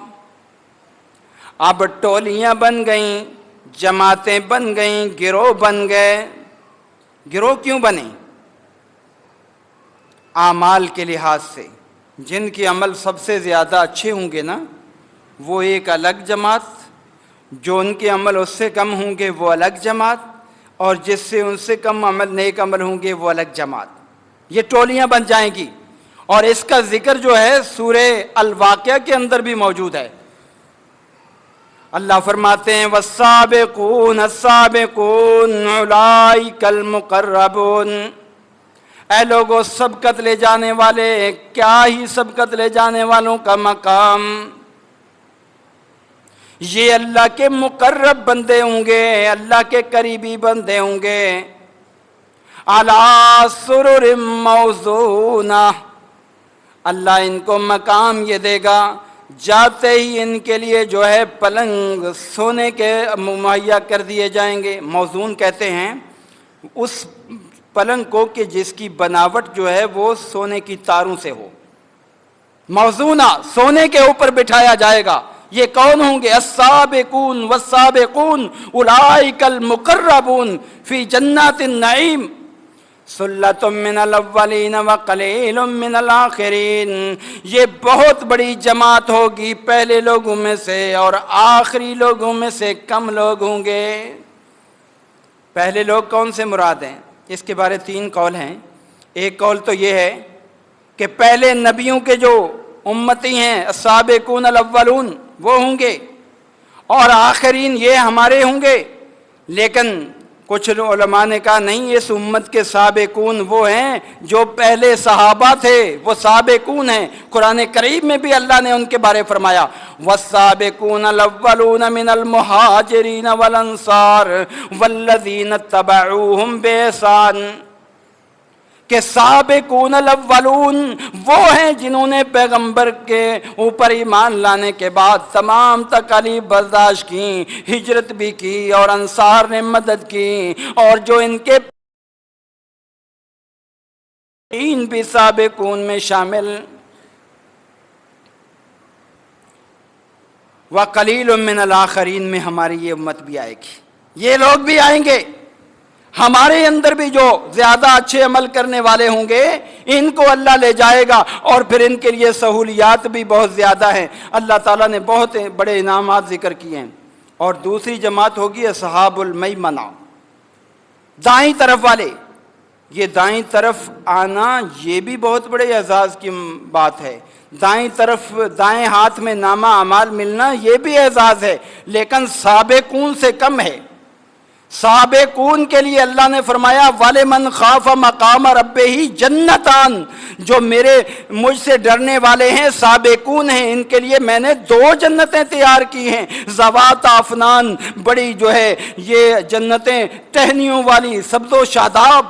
اب ٹولیاں بن گئیں، جماعتیں بن گئیں، گروہ بن گئے۔ گروہ کیوں بنے؟ اعمال کے لحاظ سے، جن کے عمل سب سے زیادہ اچھے ہوں گے نا وہ ایک الگ جماعت، جو ان کے عمل اس سے کم ہوں گے وہ الگ جماعت، اور جس سے ان سے کم عمل نیک عمل ہوں گے وہ الگ جماعت۔ یہ ٹولیاں بن جائیں گی، اور اس کا ذکر جو ہے سورہ الواقعہ کے اندر بھی موجود ہے۔ اللہ فرماتے ہیں والسابقون السابقون اولئک المقربون۔ اے لوگوں، سبقت لے جانے والے، کیا ہی سبقت لے جانے والوں کا مقام، یہ اللہ کے مقرب بندے ہوں گے، اللہ کے قریبی بندے ہوں گے۔ علی سرر موضونہ، اللہ ان کو مقام یہ دے گا، جاتے ہی ان کے لیے جو ہے پلنگ سونے کے مہیا کر دیے جائیں گے۔ موزون کہتے ہیں اس پلنگ کو کہ جس کی بناوٹ جو ہے وہ سونے کی تاروں سے ہو۔ موزونہ، سونے کے اوپر بٹھایا جائے گا۔ یہ کون ہوں گے؟ السابقون والسابقون اولئک المقربون فی جنات النعیم ثلۃ من الاولین وقلیل من الاخرین۔ یہ بہت بڑی جماعت ہوگی پہلے لوگوں میں سے، اور آخری لوگوں میں سے کم لوگ ہوں گے۔ پہلے لوگ کون سے مراد ہیں؟ اس کے بارے 3 قول ہیں۔ ایک قول تو یہ ہے کہ پہلے نبیوں کے جو امتی ہیں السابقون الاولون وہ ہوں گے، اور آخرین یہ ہمارے ہوں گے۔ لیکن کچھ علماء نے کہا نہیں، اس امت کے سابقون وہ ہیں جو پہلے صحابہ تھے، وہ سابقون ہیں۔ قرآن کریم میں بھی اللہ نے ان کے بارے فرمایا والسابقون الاولون من المہاجرین والانصار والذین اتبعوہم بإحسان، کہ سابقون الاولون وہ ہیں جنہوں نے پیغمبر کے اوپر ایمان لانے کے بعد تمام تکالیف برداشت کی، ہجرت بھی کی، اور انصار نے مدد کی، اور جو ان کے بھی سابقون میں شامل۔ وقلیل من الاخرین میں ہماری یہ امت بھی آئے گی، یہ لوگ بھی آئیں گے۔ ہمارے اندر بھی جو زیادہ اچھے عمل کرنے والے ہوں گے ان کو اللہ لے جائے گا، اور پھر ان کے لیے سہولیات بھی بہت زیادہ ہیں۔ اللہ تعالیٰ نے بہت بڑے انعامات ذکر کیے ہیں۔ اور دوسری جماعت ہوگی اصحاب المیمنہ، دائیں طرف والے۔ یہ دائیں طرف آنا یہ بھی بہت بڑے اعزاز کی بات ہے۔ دائیں طرف، دائیں ہاتھ میں نامہ اعمال ملنا یہ بھی اعزاز ہے، لیکن سابقون سے کم ہے۔ سابقون کے لیے اللہ نے فرمایا وَلِمَنْ خَافَ مَقَامَ رَبِّهِ جَنَّتَانِ، جو مجھ سے ڈرنے والے ہیں، سابقون ہیں، ان کے لیے میں نے 2 جنتیں تیار کی ہیں۔ ذوات افنان، بڑی جو ہے یہ جنتیں ٹہنیوں والی، سبز و شاداب،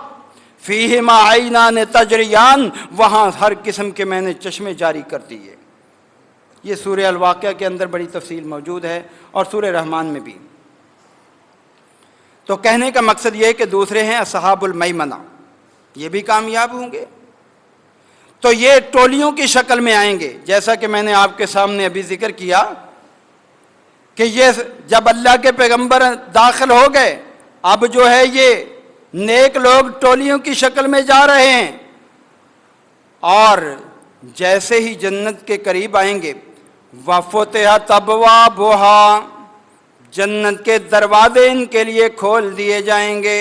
فیہما عینان تجریان، وہاں ہر قسم کے میں نے چشمے جاری کر دیے۔ یہ سورہ الواقعہ کے اندر بڑی تفصیل موجود ہے، اور سورہ رحمان میں بھی۔ تو کہنے کا مقصد یہ ہے کہ دوسرے ہیں اصحاب المیمنہ، یہ بھی کامیاب ہوں گے۔ تو یہ ٹولیوں کی شکل میں آئیں گے، جیسا کہ میں نے آپ کے سامنے ابھی ذکر کیا کہ یہ جب اللہ کے پیغمبر داخل ہو گئے، اب جو ہے یہ نیک لوگ ٹولیوں کی شکل میں جا رہے ہیں، اور جیسے ہی جنت کے قریب آئیں گے وَفُتِحَتْ أَبْوَابُهَا، جنت کے دروازے ان کے لیے کھول دیے جائیں گے۔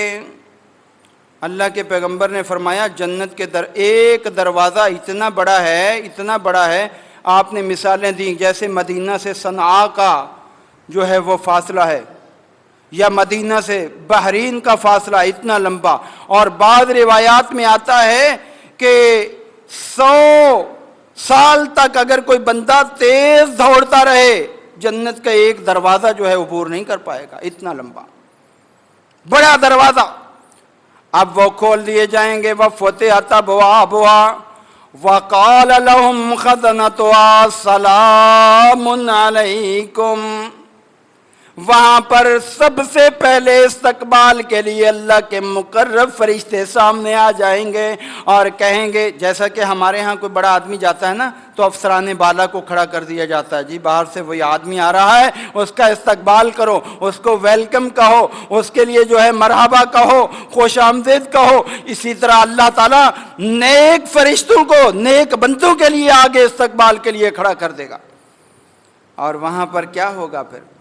اللہ کے پیغمبر نے فرمایا جنت کے ایک دروازہ اتنا بڑا ہے، اتنا بڑا ہے، آپ نے مثالیں دیں جیسے مدینہ سے صنعاء کا جو ہے وہ فاصلہ ہے، یا مدینہ سے بحرین کا فاصلہ اتنا لمبا، اور بعض روایات میں آتا ہے کہ 100 سال تک اگر کوئی بندہ تیز دوڑتا رہے جنت کا ایک دروازہ جو ہے عبور نہیں کر پائے گا، اتنا لمبا بڑا دروازہ۔ اب وہ کھول دیے جائیں گے، وَفُتِحَتْ أَبْوَابُهَا وَقَالَ لَهُمْ خَزَنَتُهَا سَلَامٌ عَلَيْكُمْ۔ وہاں پر سب سے پہلے استقبال کے لیے اللہ کے مقرب فرشتے سامنے آ جائیں گے اور کہیں گے، جیسا کہ ہمارے ہاں کوئی بڑا آدمی جاتا ہے نا تو افسران بالا کو کھڑا کر دیا جاتا ہے، جی باہر سے وہی آدمی آ رہا ہے، اس کا استقبال کرو، اس کو ویلکم کہو، اس کے لیے جو ہے مرحبا کہو، خوش آمدید کہو۔ اسی طرح اللہ تعالیٰ نیک فرشتوں کو نیک بندوں کے لیے آگے استقبال کے لیے کھڑا کر دے گا، اور وہاں پر کیا ہوگا پھر؟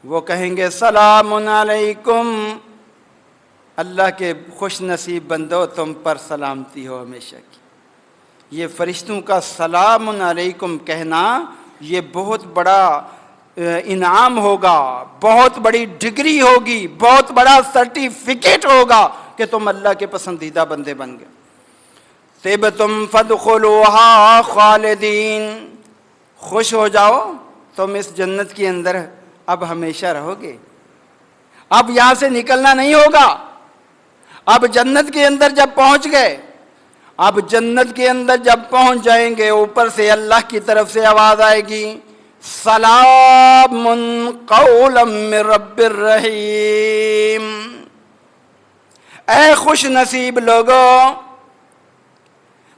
وہ کہیں گے سلام علیکم، اللہ کے خوش نصیب بندو تم پر سلامتی ہو ہمیشہ کی۔ یہ فرشتوں کا سلام علیکم کہنا یہ بہت بڑا انعام ہوگا، بہت بڑی ڈگری ہوگی، بہت بڑا سرٹیفکیٹ ہوگا کہ تم اللہ کے پسندیدہ بندے بن گئے۔ طِبْتُمْ فَادْخُلُوهَا خَالِدِينَ، خوش ہو جاؤ تم اس جنت کے اندر اب ہمیشہ رہو گے، اب یہاں سے نکلنا نہیں ہوگا۔ اب جنت کے اندر جب پہنچ گئے، اب جنت کے اندر جب پہنچ جائیں گے، اوپر سے اللہ کی طرف سے آواز آئے گی سلام قولا من رب الرحیم۔ اے خوش نصیب لوگو،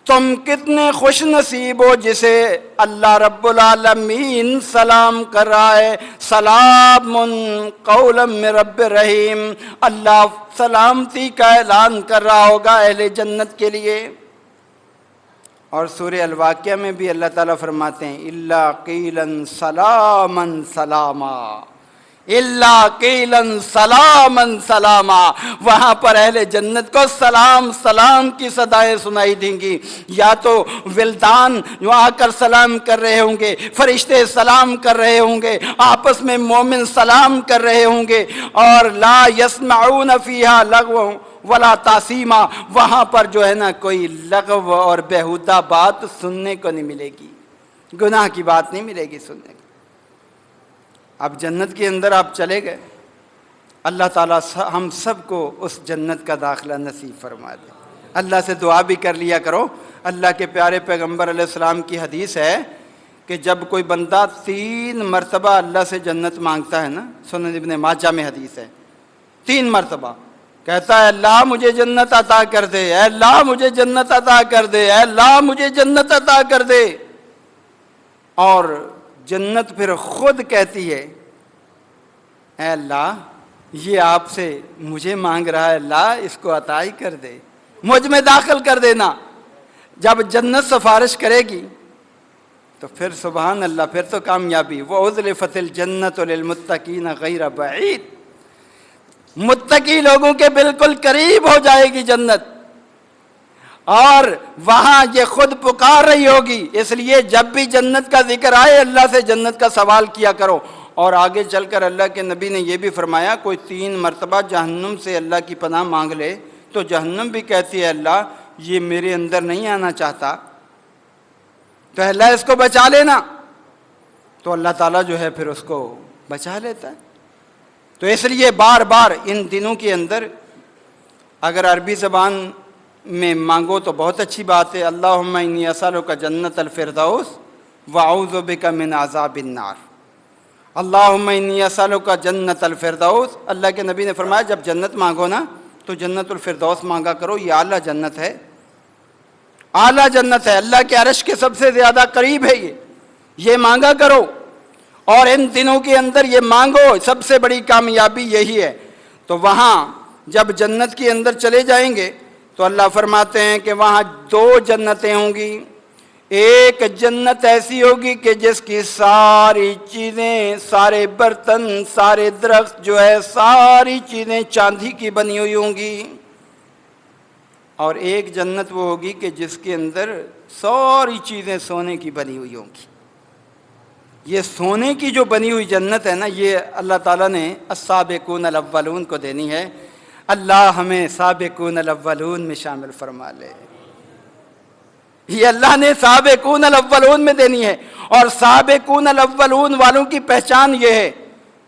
تم کتنے خوش نصیب ہو جسے اللہ رب العالمین سلام کر رہا ہے، سلام قولا من رب الرحیم۔ اللہ سلامتی کا اعلان کر رہا ہوگا اہل جنت کے لیے۔ اور سورہ الواقعہ میں بھی اللہ تعالیٰ فرماتے ہیں الا قیلا سلاما سلاما، الا قیلا سلاما سلاما۔ وہاں پر اہل جنت کو سلام سلام کی صدائیں سنائی دیں گی، یا تو ولدان جو آ کر سلام کر رہے ہوں گے، فرشتے سلام کر رہے ہوں گے، آپس میں مومن سلام کر رہے ہوں گے، اور لا یسمعون فیہا لغوا ولا تاثیما، وہاں پر جو ہے نا کوئی لغو اور بیہودہ بات سننے کو نہیں ملے گی، گناہ کی بات نہیں ملے گی سننے کو۔ اب جنت کے اندر آپ چلے گئے، اللہ تعالیٰ ہم سب کو اس جنت کا داخلہ نصیب فرما دے۔ اللہ سے دعا بھی کر لیا کرو۔ اللہ کے پیارے پیغمبر علیہ السلام کی حدیث ہے کہ جب کوئی بندہ 3 مرتبہ اللہ سے جنت مانگتا ہے نا، سنن ابن ماجہ میں حدیث ہے، 3 مرتبہ کہتا ہے اللہ مجھے جنت عطا کر دے، اے اللہ مجھے جنت عطا کر دے، اے اللہ مجھے جنت عطا کر دے، اور جنت پھر خود کہتی ہے اے اللہ یہ آپ سے مجھے مانگ رہا ہے، اللہ اس کو عطا ہی کر دے، مجھ میں داخل کر دینا۔ جب جنت سفارش کرے گی تو پھر سبحان اللہ، پھر تو کامیابی۔ وَأُزْلِفَتِ الْجَنَّةُ لِلْمُتَّقِينَ غَيْرَ بَعِيدٍ، متقی لوگوں کے بالکل قریب ہو جائے گی جنت، اور وہاں یہ خود پکار رہی ہوگی۔ اس لیے جب بھی جنت کا ذکر آئے اللہ سے جنت کا سوال کیا کرو۔ اور آگے چل کر اللہ کے نبی نے یہ بھی فرمایا کوئی 3 مرتبہ جہنم سے اللہ کی پناہ مانگ لے تو جہنم بھی کہتی ہے اللہ یہ میرے اندر نہیں آنا چاہتا، تو اللہ اس کو بچا لینا، تو اللہ تعالیٰ جو ہے پھر اس کو بچا لیتا ہے۔ تو اس لیے بار بار ان دنوں کے اندر اگر عربی زبان میں مانگو تو بہت اچھی بات ہے۔ اللہم انی اسألک جنت الفردوس واعوذ بک من عذاب النار، اللہم انی اسألک جنت الفردوس۔ اللہ کے نبی نے فرمایا جب جنت مانگو نا تو جنت الفردوس مانگا کرو، یہ اعلیٰ جنت ہے، اعلیٰ جنت ہے، اللہ کے عرش کے سب سے زیادہ قریب ہے، یہ مانگا کرو۔ اور ان دنوں کے اندر یہ مانگو، سب سے بڑی کامیابی یہی ہے۔ تو وہاں جب جنت کے اندر چلے جائیں گے تو اللہ فرماتے ہیں کہ وہاں 2 جنتیں ہوں گی۔ ایک جنت ایسی ہوگی کہ جس کی ساری چیزیں، سارے برتن، سارے درخت جو ہے ساری چیزیں چاندی کی بنی ہوئی ہوں گی، اور ایک جنت وہ ہوگی کہ جس کے اندر ساری چیزیں سونے کی بنی ہوئی ہوں گی۔ یہ سونے کی جو بنی ہوئی جنت ہے نا، یہ اللہ تعالیٰ نے السابقون الاولون کو دینی ہے۔ اللہ ہمیں سابقون الاولون میں شامل فرما لے۔ یہ اللہ نے سابقون الاولون میں دینی ہے، اور سابقون الاولون والوں کی پہچان یہ ہے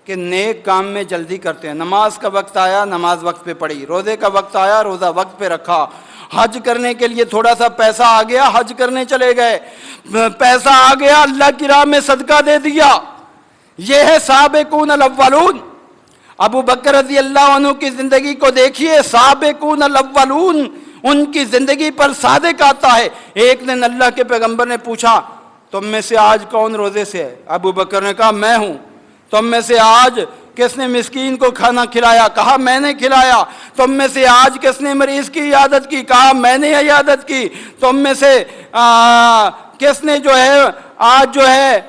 کہ نیک کام میں جلدی کرتے ہیں۔ نماز کا وقت آیا، نماز وقت پہ پڑھی، روزے کا وقت آیا، روزہ وقت پہ رکھا، حج کرنے کے لیے تھوڑا سا پیسہ آ گیا، حج کرنے چلے گئے، پیسہ آ گیا اللہ کی راہ میں صدقہ دے دیا۔ یہ ہے سابقون الاولون۔ ابو بکر رضی اللہ عنہ کی زندگی کو دیکھیے، سابقون الاولون ان کی زندگی پر صادق آتا ہے۔ ایک دن اللہ کے پیغمبر نے پوچھا تم میں سے آج کون روزے سے ہے؟ ابو بکر نے کہا میں ہوں۔ تم میں سے آج کس نے مسکین کو کھانا کھلایا؟ کہا میں نے کھلایا۔ تم میں سے آج کس نے مریض کی عیادت کی؟ کہا میں نے عیادت کی۔ تم میں سے کس نے جو ہے آج جو ہے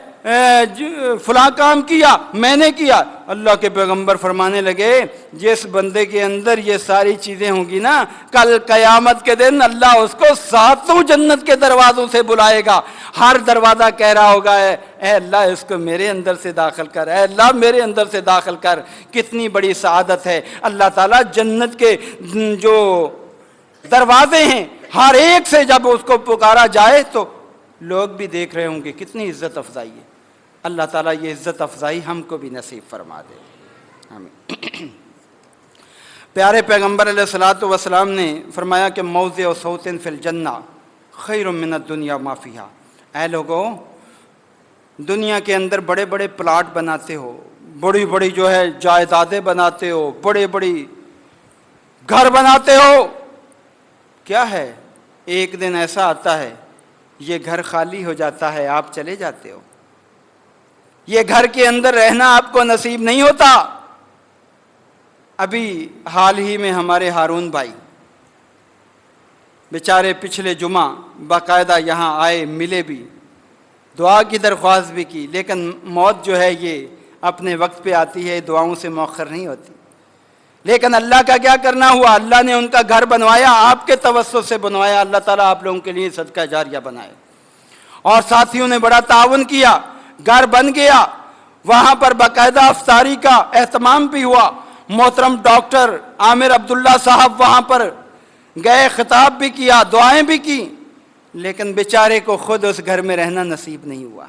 فلاں کام کیا؟ میں نے کیا۔ اللہ کے پیغمبر فرمانے لگے جس بندے کے اندر یہ ساری چیزیں ہوں گی نا، کل قیامت کے دن اللہ اس کو 7 جنت کے دروازوں سے بلائے گا۔ ہر دروازہ کہہ رہا ہوگا اے اللہ اس کو میرے اندر سے داخل کر، اے اللہ میرے اندر سے داخل کر۔ کتنی بڑی سعادت ہے۔ اللہ تعالیٰ جنت کے جو دروازے ہیں ہر ایک سے جب اس کو پکارا جائے تو لوگ بھی دیکھ رہے ہوں گے، کتنی عزت افزائی ہے۔ اللہ تعالیٰ یہ عزت افزائی ہم کو بھی نصیب فرما دے، آمین۔ پیارے پیغمبر علیہ الصلوۃ والسلام نے فرمایا کہ موضع صوت فی الجنہ خیر من الدنیا ما فیہا۔ اے لوگو، دنیا کے اندر بڑے بڑے پلاٹ بناتے ہو، بڑی بڑی جو ہے جائیدادیں بناتے ہو، بڑے بڑی گھر بناتے ہو، کیا ہے ایک دن ایسا آتا ہے یہ گھر خالی ہو جاتا ہے، آپ چلے جاتے ہو، یہ گھر کے اندر رہنا آپ کو نصیب نہیں ہوتا۔ ابھی حال ہی میں ہمارے ہارون بھائی بیچارے پچھلے جمعہ باقاعدہ یہاں آئے، ملے بھی، دعا کی درخواست بھی کی، لیکن موت جو ہے یہ اپنے وقت پہ آتی ہے، دعاؤں سے مؤخر نہیں ہوتی۔ لیکن اللہ کا کیا کرنا ہوا، اللہ نے ان کا گھر بنوایا، آپ کے توسط سے بنوایا۔ اللہ تعالیٰ آپ لوگوں کے لیے صدقہ جاریہ بنائے۔ اور ساتھیوں نے بڑا تعاون کیا، گھر بن گیا، وہاں پر باقاعدہ افطاری کا اہتمام بھی ہوا۔ محترم ڈاکٹر عامر عبداللہ صاحب وہاں پر گئے، خطاب بھی کیا، دعائیں بھی کی، لیکن بیچارے کو خود اس گھر میں رہنا نصیب نہیں ہوا،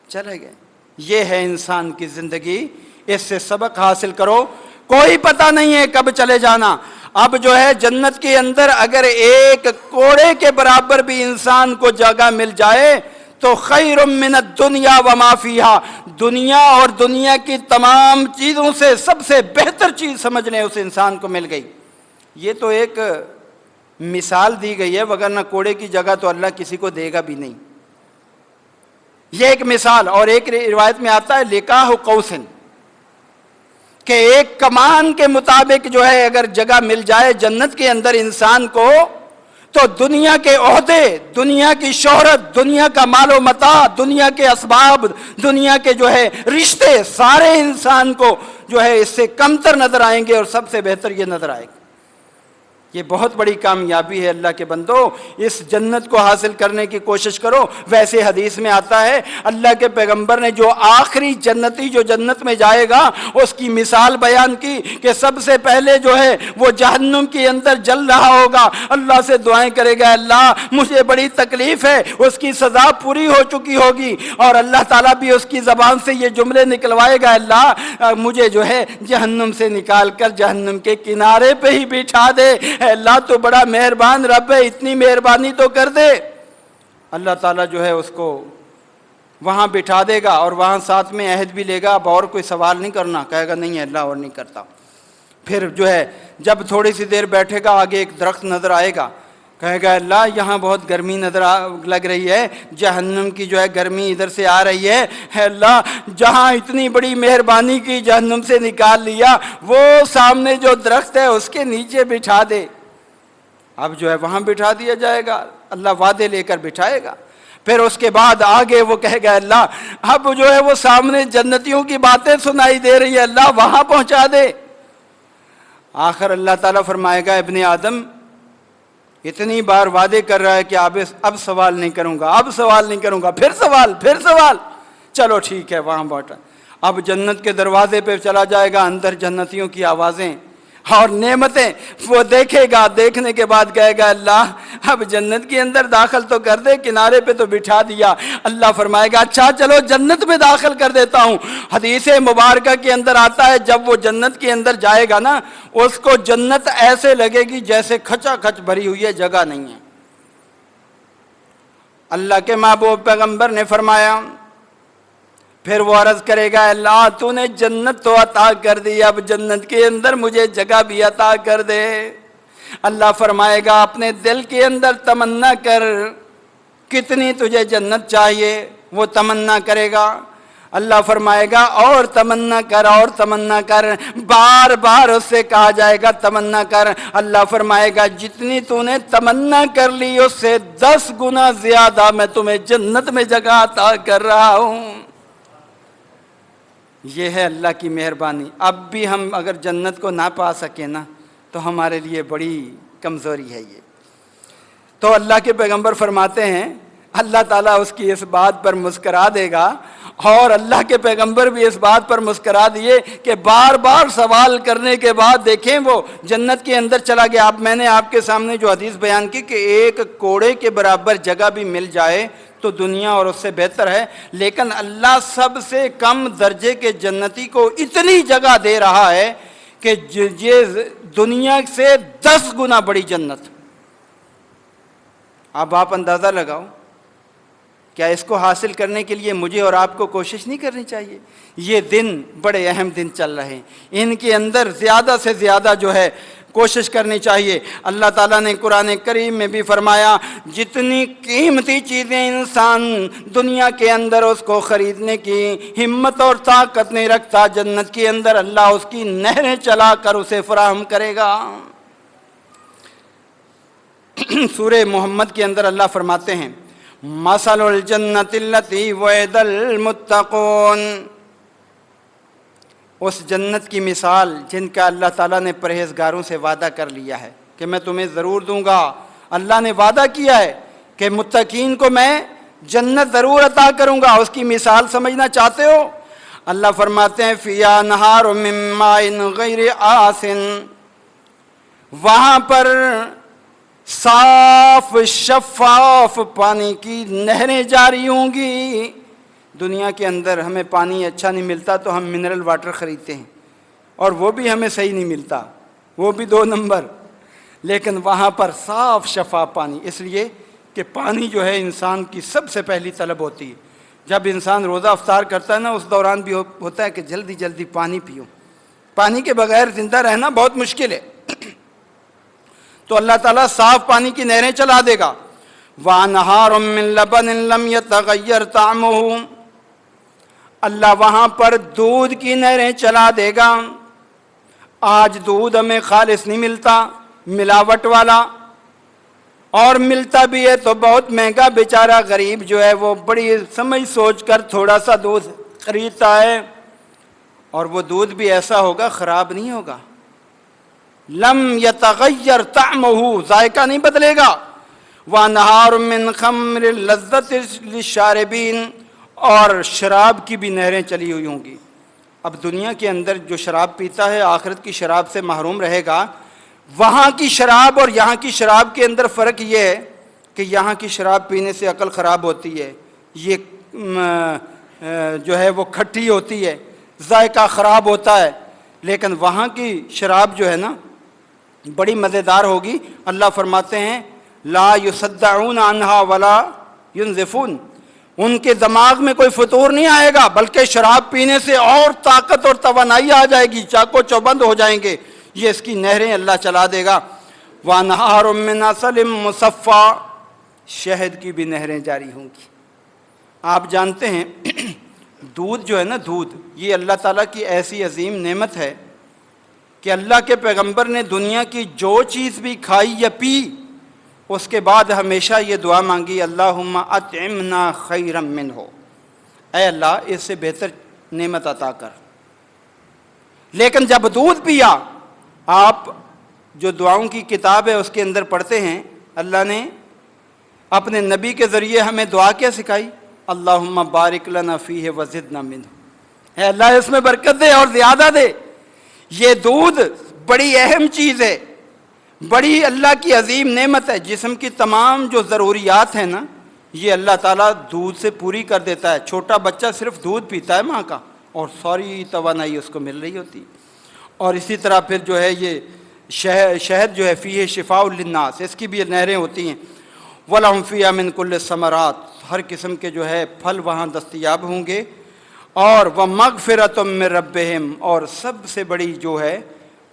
چلے گئے۔ یہ ہے انسان کی زندگی، اس سے سبق حاصل کرو، کوئی پتہ نہیں ہے کب چلے جانا۔ اب جو ہے جنت کے اندر اگر ایک کوڑے کے برابر بھی انسان کو جگہ مل جائے تو خیر من الدنیا وما فیہا، دنیا اور دنیا کی تمام چیزوں سے سب سے بہتر چیز سمجھنے اس انسان کو مل گئی۔ یہ تو ایک مثال دی گئی ہے، وگرنہ کوڑے کی جگہ تو اللہ کسی کو دے گا بھی نہیں۔ یہ ایک مثال، اور ایک روایت میں آتا ہے لقاح قوسن، کہ ایک کمان کے مطابق جو ہے اگر جگہ مل جائے جنت کے اندر انسان کو تو دنیا کے عہدے، دنیا کی شہرت، دنیا کا مال و متاع، دنیا کے اسباب، دنیا کے جو ہے رشتے، سارے انسان کو جو ہے اس سے کمتر نظر آئیں گے، اور سب سے بہتر یہ نظر آئے گا۔ یہ بہت بڑی کامیابی ہے اللہ کے بندو، اس جنت کو حاصل کرنے کی کوشش کرو۔ ویسے حدیث میں آتا ہے اللہ کے پیغمبر نے جو آخری جنتی جو جنت میں جائے گا اس کی مثال بیان کی کہ سب سے پہلے جو ہے وہ جہنم کے اندر جل رہا ہوگا، اللہ سے دعائیں کرے گا اللہ مجھے بڑی تکلیف ہے، اس کی سزا پوری ہو چکی ہوگی، اور اللہ تعالیٰ بھی اس کی زبان سے یہ جملے نکلوائے گا اللہ مجھے جو ہے جہنم سے نکال کر جہنم کے کنارے پہ ہی بٹھا دے، اللہ تو بڑا مہربان رب ہے، اتنی مہربانی تو کر دے۔ اللہ تعالیٰ جو ہے اس کو وہاں بٹھا دے گا، اور وہاں ساتھ میں عہد بھی لے گا، اب اور کوئی سوال نہیں کرنا، کہے گا نہیں اللہ اور نہیں کرتا۔ پھر جو ہے جب تھوڑی سی دیر بیٹھے گا آگے ایک درخت نظر آئے گا، کہے گا اللہ یہاں بہت گرمی لگ رہی ہے، جہنم کی جو ہے گرمی ادھر سے آ رہی ہے، اللہ جہاں اتنی بڑی مہربانی کی جہنم سے نکال لیا، وہ سامنے جو درخت ہے اس کے نیچے بٹھا دے۔ اب جو ہے وہاں بٹھا دیا جائے گا، اللہ وعدے لے کر بٹھائے گا۔ پھر اس کے بعد آگے وہ کہے گا اللہ اب جو ہے وہ سامنے جنتیوں کی باتیں سنائی دے رہی ہے، اللہ وہاں پہنچا دے۔ آخر اللہ تعالیٰ فرمائے گا ابن آدم اتنی بار وعدے کر رہا ہے کہ اب سوال نہیں کروں گا، اب سوال نہیں کروں گا، پھر سوال، چلو ٹھیک ہے وہاں بیٹھا۔ اب جنت کے دروازے پہ چلا جائے گا، اندر جنتیوں کی آوازیں اور نعمتیں وہ دیکھے گا، دیکھنے کے بعد کہے گا اللہ اب جنت کے اندر داخل تو کر دے، کنارے پہ تو بٹھا دیا۔ اللہ فرمائے گا اچھا چلو جنت میں داخل کر دیتا ہوں۔ حدیث مبارکہ کے اندر آتا ہے جب وہ جنت کے اندر جائے گا نا، اس کو جنت ایسے لگے گی جیسے کھچا کھچ بھری ہوئی ہے، جگہ نہیں ہے۔ اللہ کے محبوب پیغمبر نے فرمایا، پھر وہ عرض کرے گا اللہ تو نے جنت تو عطا کر دی، اب جنت کے اندر مجھے جگہ بھی عطا کر دے۔ اللہ فرمائے گا اپنے دل کے اندر تمنا کر، کتنی تجھے جنت چاہیے، وہ تمنا کرے گا۔ اللہ فرمائے گا اور تمنا کر، اور تمنا کر، بار بار اس سے کہا جائے گا تمنا کر۔ اللہ فرمائے گا جتنی تو نے تمنا کر لی اس سے 10 گنا زیادہ میں تمہیں جنت میں جگہ عطا کر رہا ہوں۔ یہ ہے اللہ کی مہربانی۔ اب بھی ہم اگر جنت کو نہ پا سکیں نا تو ہمارے لیے بڑی کمزوری ہے یہ۔ تو اللہ کے پیغمبر فرماتے ہیں اللہ تعالیٰ اس کی اس بات پر مسکرا دے گا، اور اللہ کے پیغمبر بھی اس بات پر مسکرا دیے کہ بار بار سوال کرنے کے بعد دیکھیں وہ جنت کے اندر چلا گیا۔ اب میں نے آپ کے سامنے جو حدیث بیان کی کہ ایک کوڑے کے برابر جگہ بھی مل جائے تو دنیا اور اس سے بہتر ہے، لیکن اللہ سب سے کم درجے کے جنتی کو اتنی جگہ دے رہا ہے کہ یہ دنیا سے 10 گنا بڑی جنت۔ اب آپ اندازہ لگاؤ، کیا اس کو حاصل کرنے کے لیے مجھے اور آپ کو کوشش نہیں کرنی چاہیے؟ یہ دن بڑے اہم دن چل رہے ہیں، ان کے اندر زیادہ سے زیادہ جو ہے کوشش کرنی چاہیے۔ اللہ تعالیٰ نے قرآن کریم میں بھی فرمایا جتنی قیمتی چیزیں انسان دنیا کے اندر اس کو خریدنے کی ہمت اور طاقت نہیں رکھتا، جنت کے اندر اللہ اس کی نہریں چلا کر اسے فراہم کرے گا۔ سورہ محمد کے اندر اللہ فرماتے ہیں مثل الجنت التی وعد المتقون، اس جنت کی مثال جن کا اللہ تعالیٰ نے پرہیزگاروں سے وعدہ کر لیا ہے کہ میں تمہیں ضرور دوں گا۔ اللہ نے وعدہ کیا ہے کہ متقین کو میں جنت ضرور عطا کروں گا۔ اس کی مثال سمجھنا چاہتے ہو؟ اللہ فرماتے ہیں فِيهَا نَهَارٌ مِّن مَّاءٍ غَيْرِ آسٍ، وہاں پر صاف شفاف پانی کی نہریں جاری ہوں گی۔ دنیا کے اندر ہمیں پانی اچھا نہیں ملتا تو ہم منرل واٹر خریدتے ہیں، اور وہ بھی ہمیں صحیح نہیں ملتا، وہ بھی 2 نمبر۔ لیکن وہاں پر صاف شفاف پانی، اس لیے کہ پانی جو ہے انسان کی سب سے پہلی طلب ہوتی ہے۔ جب انسان روزہ افطار کرتا ہے نا، اس دوران بھی ہوتا ہے کہ جلدی جلدی پانی پیو، پانی کے بغیر زندہ رہنا بہت مشکل ہے۔ تو اللہ تعالیٰ صاف پانی کی نہریں چلا دے گا۔ وَأَنْهَارٌ مِّن لَبَنٍ لَمْ يَتَغَيَّرْ طَعْمُهُ، اللہ وہاں پر دودھ کی نہریں چلا دے گا۔ آج دودھ ہمیں خالص نہیں ملتا، ملاوٹ والا، اور ملتا بھی ہے تو بہت مہنگا۔ بیچارہ غریب جو ہے وہ بڑی سمجھ سوچ کر تھوڑا سا دودھ خریدتا ہے، اور وہ دودھ بھی ایسا ہوگا خراب نہیں ہوگا۔ لم یتغیر طعمہ، ذائقہ نہیں بدلے گا۔ وَانْهَارٌ مِّن خَمْرٍ لَذَّةٍ لِلشَّارِبِينَ، اور شراب کی بھی نہریں چلی ہوئی ہوں گی۔ اب دنیا کے اندر جو شراب پیتا ہے آخرت کی شراب سے محروم رہے گا۔ وہاں کی شراب اور یہاں کی شراب کے اندر فرق یہ ہے کہ یہاں کی شراب پینے سے عقل خراب ہوتی ہے، یہ جو ہے وہ کھٹی ہوتی ہے، ذائقہ خراب ہوتا ہے، لیکن وہاں کی شراب جو ہے نا بڑی مزیدار ہوگی۔ اللہ فرماتے ہیں لا یصدعون عنہا ولا ینزفون، ان کے دماغ میں کوئی فطور نہیں آئے گا، بلکہ شراب پینے سے اور طاقت اور توانائی آ جائے گی، چاقو چوبند ہو جائیں گے۔ یہ اس کی نہریں اللہ چلا دے گا۔ وَانْهَارٌ مِّنْ عَسَلٍ مُّصَفًّى، شہد کی بھی نہریں جاری ہوں گی۔ آپ جانتے ہیں دودھ جو ہے نا، دودھ یہ اللہ تعالیٰ کی ایسی عظیم نعمت ہے کہ اللہ کے پیغمبر نے دنیا کی جو چیز بھی کھائی یا پی، اس کے بعد ہمیشہ یہ دعا مانگی اللہم اطعمنا خیرا منہ، اے اللہ اس سے بہتر نعمت عطا کر۔ لیکن جب دودھ پیا، آپ جو دعاؤں کی کتاب ہے اس کے اندر پڑھتے ہیں اللہ نے اپنے نبی کے ذریعے ہمیں دعا کیا سکھائی؟ اللہم بارک لنا فیہ وزدنا منہ، اے اللہ اس میں برکت دے اور زیادہ دے۔ یہ دودھ بڑی اہم چیز ہے، بڑی اللہ کی عظیم نعمت ہے۔ جسم کی تمام جو ضروریات ہیں نا، یہ اللہ تعالیٰ دودھ سے پوری کر دیتا ہے۔ چھوٹا بچہ صرف دودھ پیتا ہے ماں کا، اور ساری توانائی اس کو مل رہی ہوتی۔ اور اسی طرح پھر جو ہے یہ شہد جو ہے فیہ شفاء للناس، اس کی بھی نہریں ہوتی ہیں۔ وَلَهُمْ فِيهَا مِن كُلِّ الثَّمَرَاتِ، ہر قسم کے جو ہے پھل وہاں دستیاب ہوں گے۔ اور وَمَغْفِرَةٌ مِّن رَبِّهِمْ، اور سب سے بڑی جو ہے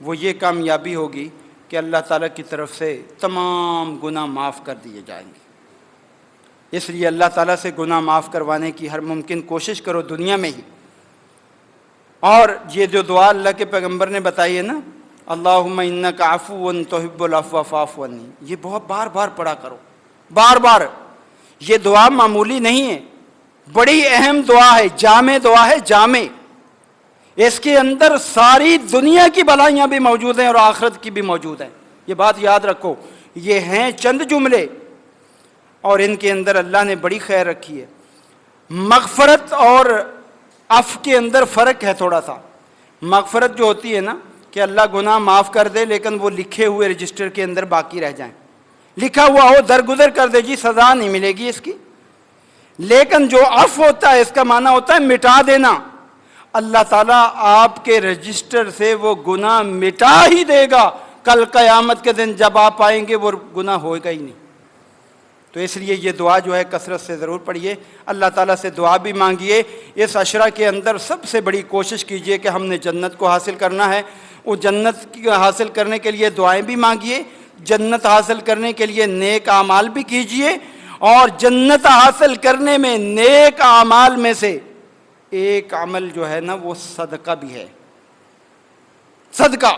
وہ یہ کامیابی ہوگی کہ اللہ تعالیٰ کی طرف سے تمام گناہ معاف کر دیے جائیں گے۔ اس لیے اللہ تعالیٰ سے گناہ معاف کروانے کی ہر ممکن کوشش کرو دنیا میں ہی۔ اور یہ جو دعا اللہ کے پیغمبر نے بتائی ہے نا، اللہم انک عفو تحب العفو فاعف عنی، یہ بہت بار بار پڑھا کرو، بار بار۔ یہ دعا معمولی نہیں ہے، بڑی اہم دعا ہے، جامع دعا ہے، جامع۔ اس کے اندر ساری دنیا کی بھلائیاں بھی موجود ہیں اور آخرت کی بھی موجود ہیں۔ یہ بات یاد رکھو، یہ ہیں چند جملے اور ان کے اندر اللہ نے بڑی خیر رکھی ہے۔ مغفرت اور عفو کے اندر فرق ہے تھوڑا سا۔ مغفرت جو ہوتی ہے نا کہ اللہ گناہ معاف کر دے لیکن وہ لکھے ہوئے رجسٹر کے اندر باقی رہ جائیں، لکھا ہوا ہو درگزر کر دے، جی سزا نہیں ملے گی اس کی۔ لیکن جو عفو ہوتا ہے اس کا معنی ہوتا ہے مٹا دینا۔ اللہ تعالیٰ آپ کے رجسٹر سے وہ گناہ مٹا ہی دے گا، کل قیامت کے دن جب آپ آئیں گے وہ گناہ ہوگا ہی نہیں۔ تو اس لیے یہ دعا جو ہے کثرت سے ضرور پڑھیے، اللہ تعالیٰ سے دعا بھی مانگیے۔ اس عشرہ کے اندر سب سے بڑی کوشش کیجیے کہ ہم نے جنت کو حاصل کرنا ہے، وہ جنت حاصل کرنے کے لیے دعائیں بھی مانگیے، جنت حاصل کرنے کے لیے نیک اعمال بھی کیجیے، اور جنت حاصل کرنے میں نیک اعمال میں سے ایک عمل جو ہے نا وہ صدقہ بھی ہے۔ صدقہ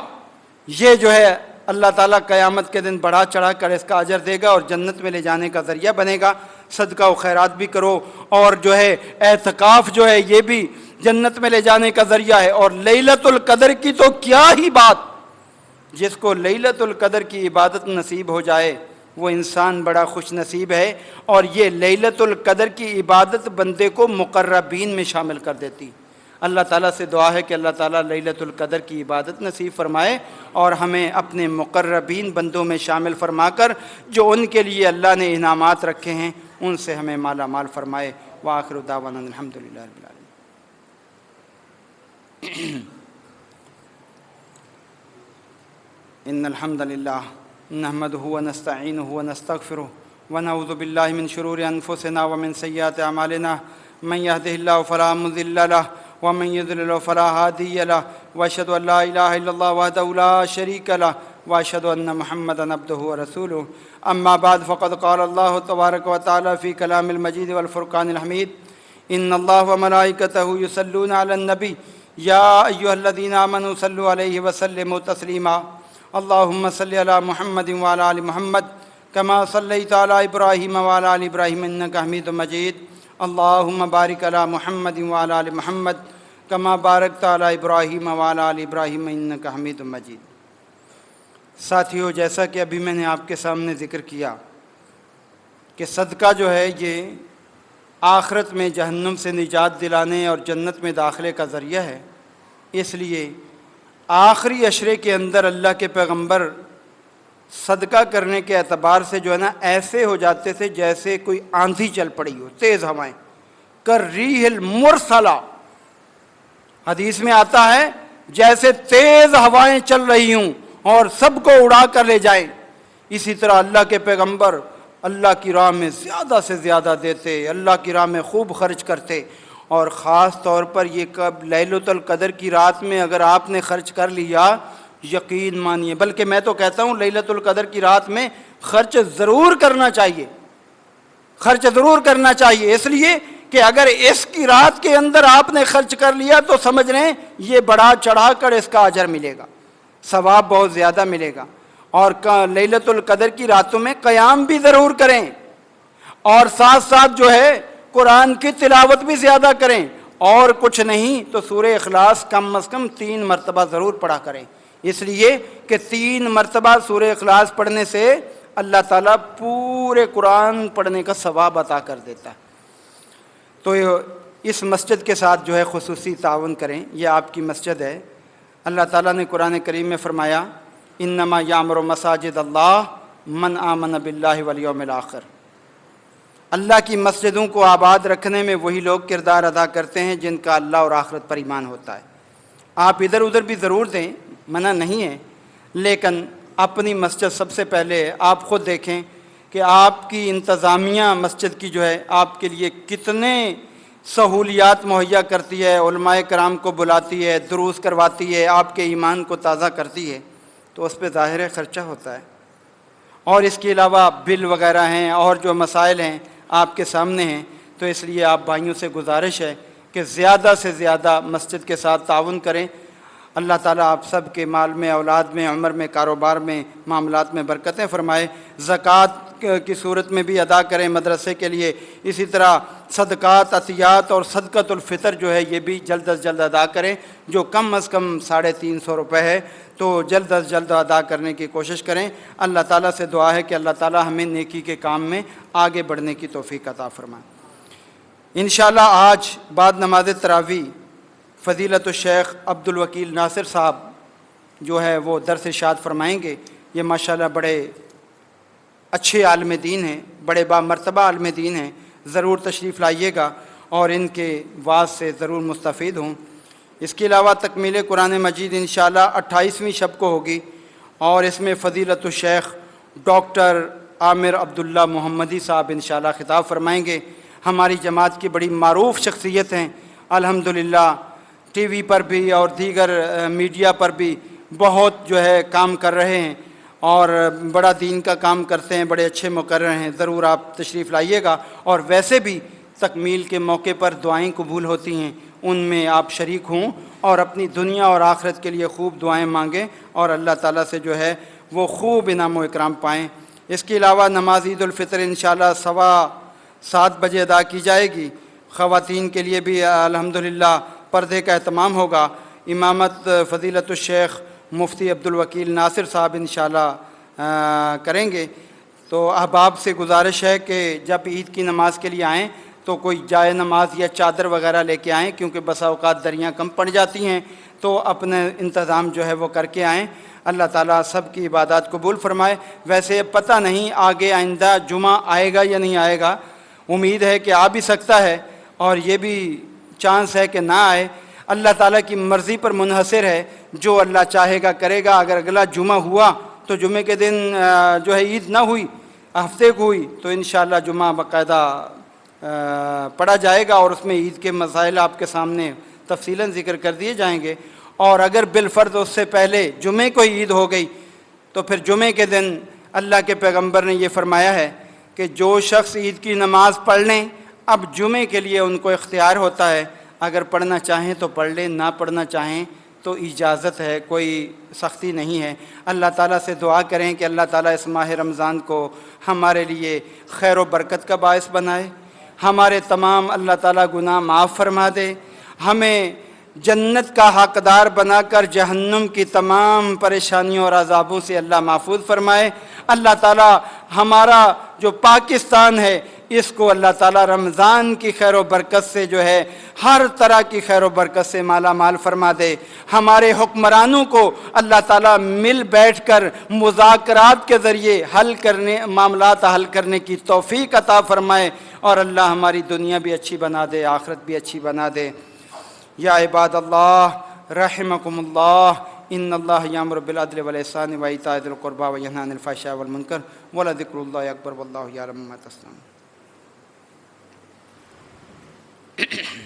یہ جو ہے اللہ تعالیٰ قیامت کے دن بڑھا چڑھا کر اس کا اجر دے گا اور جنت میں لے جانے کا ذریعہ بنے گا۔ صدقہ و خیرات بھی کرو، اور جو ہے اعتکاف جو ہے یہ بھی جنت میں لے جانے کا ذریعہ ہے۔ اور لیلۃ القدر کی تو کیا ہی بات، جس کو لیلۃ القدر کی عبادت نصیب ہو جائے وہ انسان بڑا خوش نصیب ہے۔ اور یہ لیلۃ القدر کی عبادت بندے کو مقربین میں شامل کر دیتی۔ اللہ تعالیٰ سے دعا ہے کہ اللہ تعالیٰ لیلۃ القدر کی عبادت نصیب فرمائے اور ہمیں اپنے مقربین بندوں میں شامل فرما کر جو ان کے لیے اللہ نے انعامات رکھے ہیں ان سے ہمیں مالا مال فرمائے۔ وآخر دعوانا الحمدللہ رب العالمین۔ ان الحمد للہ نحمده ونستعینه ونستغفره ونعوذ باللہ من شرور انفسنا ومن سیئات اعمالنا، من يهده الله فلا مضل له ومن يضلل فلا هادي له، واشهد ان لا اله الا الله وحده لا شريك له، واشهد ان محمدا عبده ورسوله۔ اما بعد، فقد قال الله تبارك وتعالى في كلام المجيد والفرقان الحميد: ان الله وملائكته يصلون على النبي يا ايها الذين امنوا صلوا عليه وسلموا تسليما۔ اللهم صل على محمد وعلى ال محمد كما صليت على ابراهيم وعلى ال ابراهيم انك حميد مجيد۔ اللهم بارك على محمد وعلى ال محمد كما باركت على ابراهيم وعلى ال ابراهيم انك حميد مجيد۔ ساتھیو، جیسا کہ ابھی میں نے آپ کے سامنے ذکر کیا کہ صدقہ جو ہے یہ آخرت میں جہنم سے نجات دلانے اور جنت میں داخلے کا ذریعہ ہے، اس لیے آخری عشرے کے اندر اللہ کے پیغمبر صدقہ کرنے کے اعتبار سے جو ہے نا ایسے ہو جاتے تھے جیسے کوئی آندھی چل پڑی ہو، تیز ہوائیں، کالریح المرسلہ، حدیث میں آتا ہے جیسے تیز ہوائیں چل رہی ہوں اور سب کو اڑا کر لے جائیں۔ اسی طرح اللہ کے پیغمبر اللہ کی راہ میں زیادہ سے زیادہ دیتے، اللہ کی راہ میں خوب خرچ کرتے، اور خاص طور پر یہ کب لیلۃ القدر کی رات میں اگر آپ نے خرچ کر لیا، یقین مانیے، بلکہ میں تو کہتا ہوں لیلۃ القدر کی رات میں خرچ ضرور کرنا چاہیے، خرچ ضرور کرنا چاہیے، اس لیے کہ اگر اس کی رات کے اندر آپ نے خرچ کر لیا تو سمجھ لیں یہ بڑھا چڑھا کر اس کا اجر ملے گا، ثواب بہت زیادہ ملے گا۔ اور لیلۃ القدر کی راتوں میں قیام بھی ضرور کریں، اور ساتھ ساتھ جو ہے قرآن کی تلاوت بھی زیادہ کریں، اور کچھ نہیں تو سورہ اخلاص کم از کم 3 مرتبہ ضرور پڑھا کریں، اس لیے کہ 3 مرتبہ سورہ اخلاص پڑھنے سے اللہ تعالیٰ پورے قرآن پڑھنے کا ثواب عطا کر دیتا ہے۔ تو اس مسجد کے ساتھ جو ہے خصوصی تعاون کریں، یہ آپ کی مسجد ہے۔ اللہ تعالیٰ نے قرآن کریم میں فرمایا انما یعمر مساجد اللہ من آمن باللہ والیوم الآخر، اللہ کی مسجدوں کو آباد رکھنے میں وہی لوگ کردار ادا کرتے ہیں جن کا اللہ اور آخرت پر ایمان ہوتا ہے۔ آپ ادھر ادھر بھی ضرور دیں، منع نہیں ہے، لیکن اپنی مسجد سب سے پہلے آپ خود دیکھیں کہ آپ کی انتظامیہ مسجد کی جو ہے آپ کے لیے کتنے سہولیات مہیا کرتی ہے، علماء کرام کو بلاتی ہے، دروس کرواتی ہے، آپ کے ایمان کو تازہ کرتی ہے، تو اس پہ ظاہر خرچہ ہوتا ہے۔ اور اس کے علاوہ بل وغیرہ ہیں اور جو مسائل ہیں آپ کے سامنے ہیں، تو اس لیے آپ بھائیوں سے گزارش ہے کہ زیادہ سے زیادہ مسجد کے ساتھ تعاون کریں۔ اللہ تعالیٰ آپ سب کے مال میں، اولاد میں، عمر میں، کاروبار میں، معاملات میں برکتیں فرمائے۔ زکوٰۃ کی صورت میں بھی ادا کریں مدرسے کے لیے، اسی طرح صدقات، عطیات اور صدقۃ الفطر جو ہے یہ بھی جلد از جلد ادا کریں، جو کم از کم 350 روپے ہے، تو جلد از جلد ادا کرنے کی کوشش کریں۔ اللہ تعالیٰ سے دعا ہے کہ اللہ تعالیٰ ہمیں نیکی کے کام میں آگے بڑھنے کی توفیق عطا فرمائے۔ انشاءاللہ آج بعد نماز تراویح فضیلت الشیخ عبد الوکیل ناصر صاحب جو ہے وہ درس ارشاد فرمائیں گے۔ یہ ماشاءاللہ بڑے اچھے عالم دین ہیں، بڑے بامرتبہ عالم دین ہیں، ضرور تشریف لائیے گا اور ان کے وعظ سے ضرور مستفید ہوں۔ اس کے علاوہ تکمیل قرآن مجید انشاءاللہ 28ویں شب کو ہوگی، اور اس میں فضیلت الشیخ ڈاکٹر عامر عبداللہ محمدی صاحب انشاءاللہ خطاب فرمائیں گے۔ ہماری جماعت کی بڑی معروف شخصیت ہیں، الحمدللہ ٹی وی پر بھی اور دیگر میڈیا پر بھی بہت جو ہے کام کر رہے ہیں اور بڑا دین کا کام کرتے ہیں، بڑے اچھے مقرر ہیں، ضرور آپ تشریف لائیے گا۔ اور ویسے بھی تکمیل کے موقع پر دعائیں قبول ہوتی ہیں، ان میں آپ شریک ہوں اور اپنی دنیا اور آخرت کے لیے خوب دعائیں مانگیں اور اللہ تعالیٰ سے جو ہے وہ خوب انعام و اکرام پائیں۔ اس کے علاوہ نماز عید الفطر انشاءاللہ 7:15 بجے ادا کی جائے گی۔ خواتین کے لیے بھی الحمدللہ پردے کا اہتمام ہوگا۔ امامت فضیلت الشیخ مفتی عبد الوکیل ناصر صاحب انشاءاللہ کریں گے۔ تو احباب سے گزارش ہے کہ جب عید کی نماز کے لیے آئیں تو کوئی جائے نماز یا چادر وغیرہ لے کے آئیں، کیونکہ بسا اوقات دریاں کم پڑ جاتی ہیں، تو اپنے انتظام جو ہے وہ کر کے آئیں۔ اللہ تعالیٰ سب کی عبادات قبول فرمائے۔ ویسے پتہ نہیں آگے آئندہ جمعہ آئے گا یا نہیں آئے گا، امید ہے کہ آ بھی سکتا ہے اور یہ بھی چانس ہے کہ نہ آئے۔ اللہ تعالیٰ کی مرضی پر منحصر ہے، جو اللہ چاہے گا کرے گا۔ اگر اگلا جمعہ ہوا تو جمعے کے دن جو ہے عید نہ ہوئی، ہفتے کو ہوئی، تو انشاءاللہ جمعہ باقاعدہ پڑھا جائے گا اور اس میں عید کے مسائل آپ کے سامنے تفصیلاً ذکر کر دیے جائیں گے۔ اور اگر بالفرض اس سے پہلے جمعے کو عید ہو گئی تو پھر جمعے کے دن اللہ کے پیغمبر نے یہ فرمایا ہے کہ جو شخص عید کی نماز پڑھ لیں، اب جمعے کے لیے ان کو اختیار ہوتا ہے، اگر پڑھنا چاہیں تو پڑھ لیں، نہ پڑھنا چاہیں تو اجازت ہے، کوئی سختی نہیں ہے۔ اللہ تعالیٰ سے دعا کریں کہ اللہ تعالیٰ اس ماہ رمضان کو ہمارے لیے خیر و برکت کا باعث بنائے، ہمارے تمام اللہ تعالیٰ گناہ معاف فرما دے، ہمیں جنت کا حقدار بنا کر جہنم کی تمام پریشانیوں اور عذابوں سے اللہ محفوظ فرمائے۔ اللہ تعالیٰ ہمارا جو پاکستان ہے اس کو اللہ تعالیٰ رمضان کی خیر و برکت سے جو ہے ہر طرح کی خیر و برکت سے مالا مال فرما دے۔ ہمارے حکمرانوں کو اللہ تعالیٰ مل بیٹھ کر مذاکرات کے ذریعے معاملات حل کرنے کی توفیق عطا فرمائے، اور اللہ ہماری دنیا بھی اچھی بنا دے، آخرت بھی اچھی بنا دے۔ یا عباد اللہ رحمکم اللہ، ان اللہ یامر بالعدل والاحسان وایتاء ذی القربی وینہی عن الفحشاء والمنکر ولذکر اللہ اکبر واللہ یعلم ما تصنعون۔